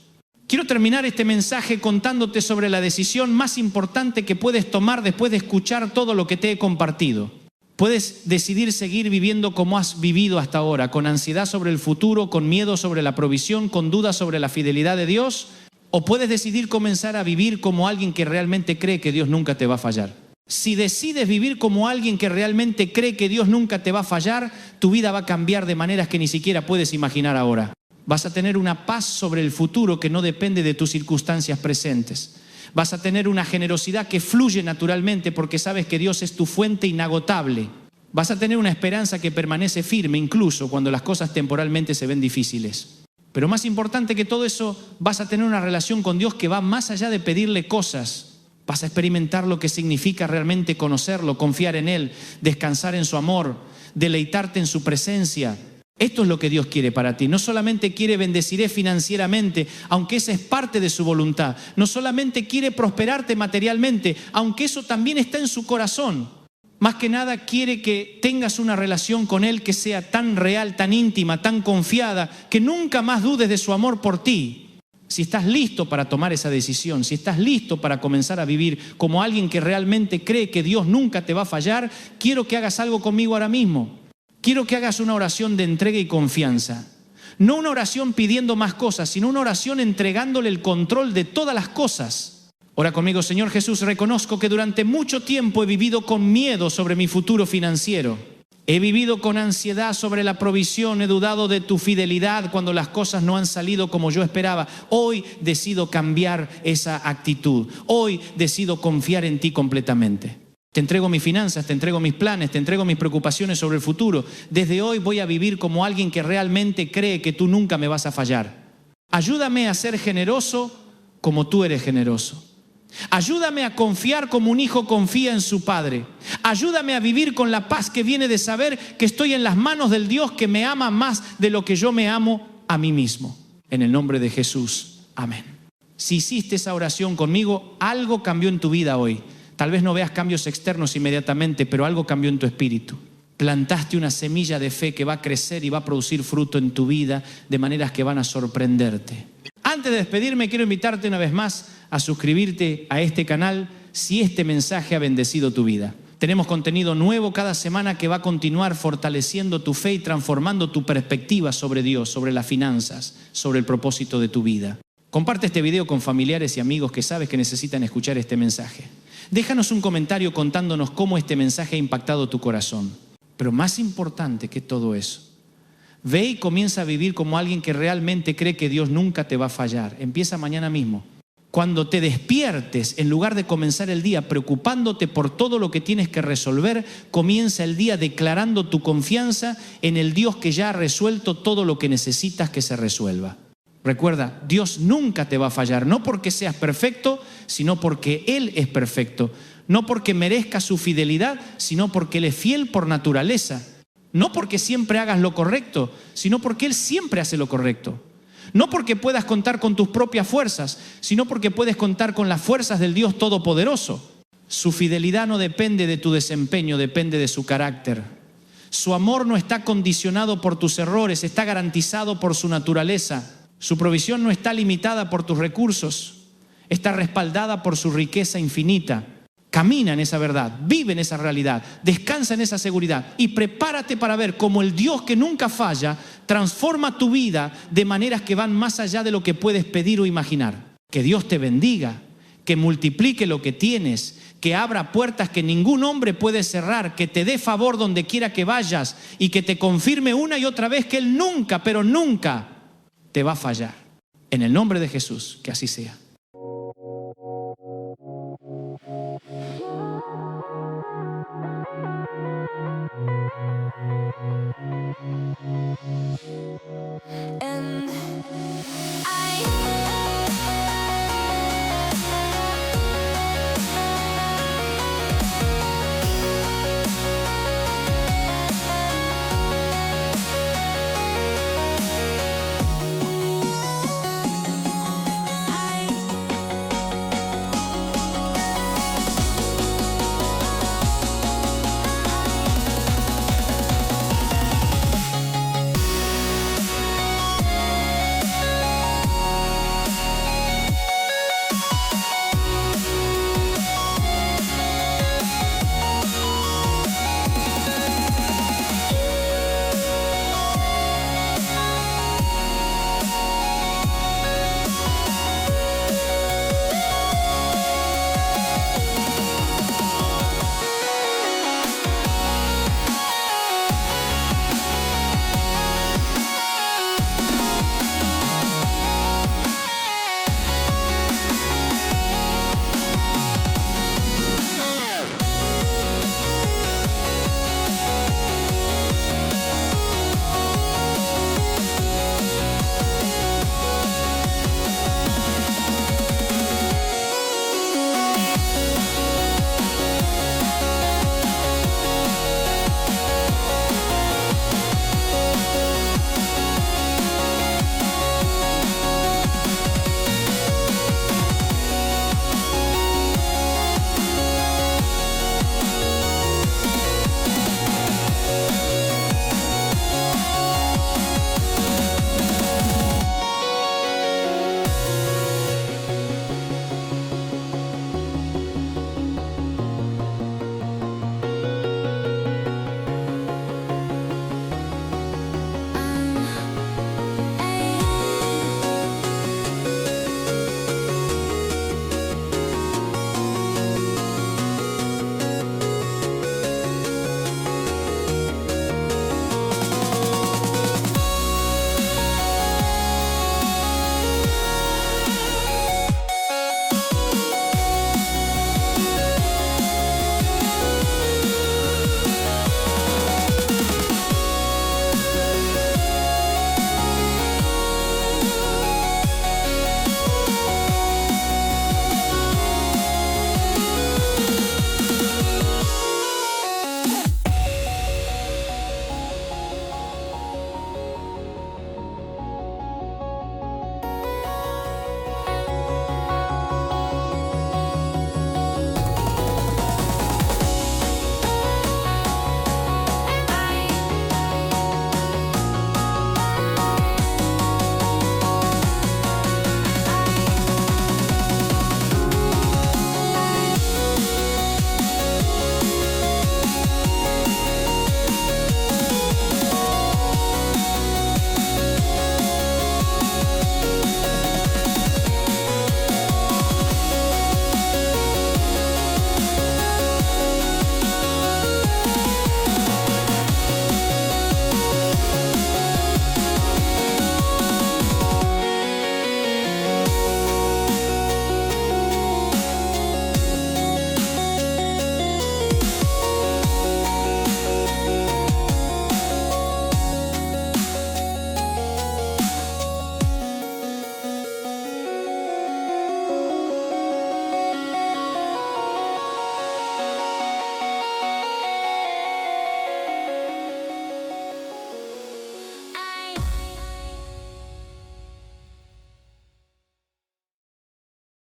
Quiero terminar este mensaje contándote sobre la decisión más importante que puedes tomar después de escuchar todo lo que te he compartido. Puedes decidir seguir viviendo como has vivido hasta ahora, con ansiedad sobre el futuro, con miedo sobre la provisión, con dudas sobre la fidelidad de Dios, o puedes decidir comenzar a vivir como alguien que realmente cree que Dios nunca te va a fallar. Si decides vivir como alguien que realmente cree que Dios nunca te va a fallar, tu vida va a cambiar de maneras que ni siquiera puedes imaginar ahora. Vas a tener una paz sobre el futuro que no depende de tus circunstancias presentes. Vas a tener una generosidad que fluye naturalmente porque sabes que Dios es tu fuente inagotable. Vas a tener una esperanza que permanece firme incluso cuando las cosas temporalmente se ven difíciles. Pero más importante que todo eso, vas a tener una relación con Dios que va más allá de pedirle cosas. Vas a experimentar lo que significa realmente conocerlo, confiar en Él, descansar en su amor, deleitarte en su presencia. Esto es lo que Dios quiere para ti. No solamente quiere bendeciré financieramente, aunque esa es parte de su voluntad. No solamente quiere prosperarte materialmente, aunque eso también está en su corazón. Más que nada quiere que tengas una relación con Él que sea tan real, tan íntima, tan confiada, que nunca más dudes de su amor por ti. Si estás listo para tomar esa decisión, si estás listo para comenzar a vivir como alguien que realmente cree que Dios nunca te va a fallar, quiero que hagas algo conmigo ahora mismo. Quiero que hagas una oración de entrega y confianza. No una oración pidiendo más cosas, sino una oración entregándole el control de todas las cosas. Ora conmigo: Señor Jesús, reconozco que durante mucho tiempo he vivido con miedo sobre mi futuro financiero. He vivido con ansiedad sobre la provisión, he dudado de tu fidelidad cuando las cosas no han salido como yo esperaba. Hoy decido cambiar esa actitud. Hoy decido confiar en ti completamente. Te entrego mis finanzas, te entrego mis planes, te entrego mis preocupaciones sobre el futuro. Desde hoy voy a vivir como alguien que realmente cree que tú nunca me vas a fallar. Ayúdame a ser generoso como tú eres generoso. Ayúdame a confiar como un hijo confía en su padre. Ayúdame a vivir con la paz que viene de saber que estoy en las manos del Dios que me ama más de lo que yo me amo a mí mismo. En el nombre de Jesús. Amén. Si hiciste esa oración conmigo, algo cambió en tu vida hoy. Tal vez no veas cambios externos inmediatamente, pero algo cambió en tu espíritu. Plantaste una semilla de fe que va a crecer y va a producir fruto en tu vida de maneras que van a sorprenderte. Antes de despedirme, quiero invitarte una vez más a suscribirte a este canal si este mensaje ha bendecido tu vida. Tenemos contenido nuevo cada semana que va a continuar fortaleciendo tu fe y transformando tu perspectiva sobre Dios, sobre las finanzas, sobre el propósito de tu vida. Comparte este video con familiares y amigos que sabes que necesitan escuchar este mensaje. Déjanos un comentario contándonos cómo este mensaje ha impactado tu corazón. Pero más importante que todo eso, ve y comienza a vivir como alguien que realmente cree que Dios nunca te va a fallar. Empieza mañana mismo. Cuando te despiertes, en lugar de comenzar el día preocupándote por todo lo que tienes que resolver, comienza el día declarando tu confianza en el Dios que ya ha resuelto todo lo que necesitas que se resuelva. Recuerda, Dios nunca te va a fallar, no porque seas perfecto, sino porque Él es perfecto. No porque merezca su fidelidad, sino porque Él es fiel por naturaleza. No porque siempre hagas lo correcto, sino porque Él siempre hace lo correcto. No porque puedas contar con tus propias fuerzas, sino porque puedes contar con las fuerzas del Dios Todopoderoso. Su fidelidad no depende de tu desempeño, depende de su carácter. Su amor no está condicionado por tus errores, está garantizado por su naturaleza. Su provisión no está limitada por tus recursos, está respaldada por su riqueza infinita. Camina en esa verdad, vive en esa realidad, descansa en esa seguridad y prepárate para ver cómo el Dios que nunca falla transforma tu vida de maneras que van más allá de lo que puedes pedir o imaginar. Que Dios te bendiga, que multiplique lo que tienes, que abra puertas que ningún hombre puede cerrar, que te dé favor donde quiera que vayas y que te confirme una y otra vez que Él nunca, pero nunca te va a fallar. En el nombre de Jesús, que así sea.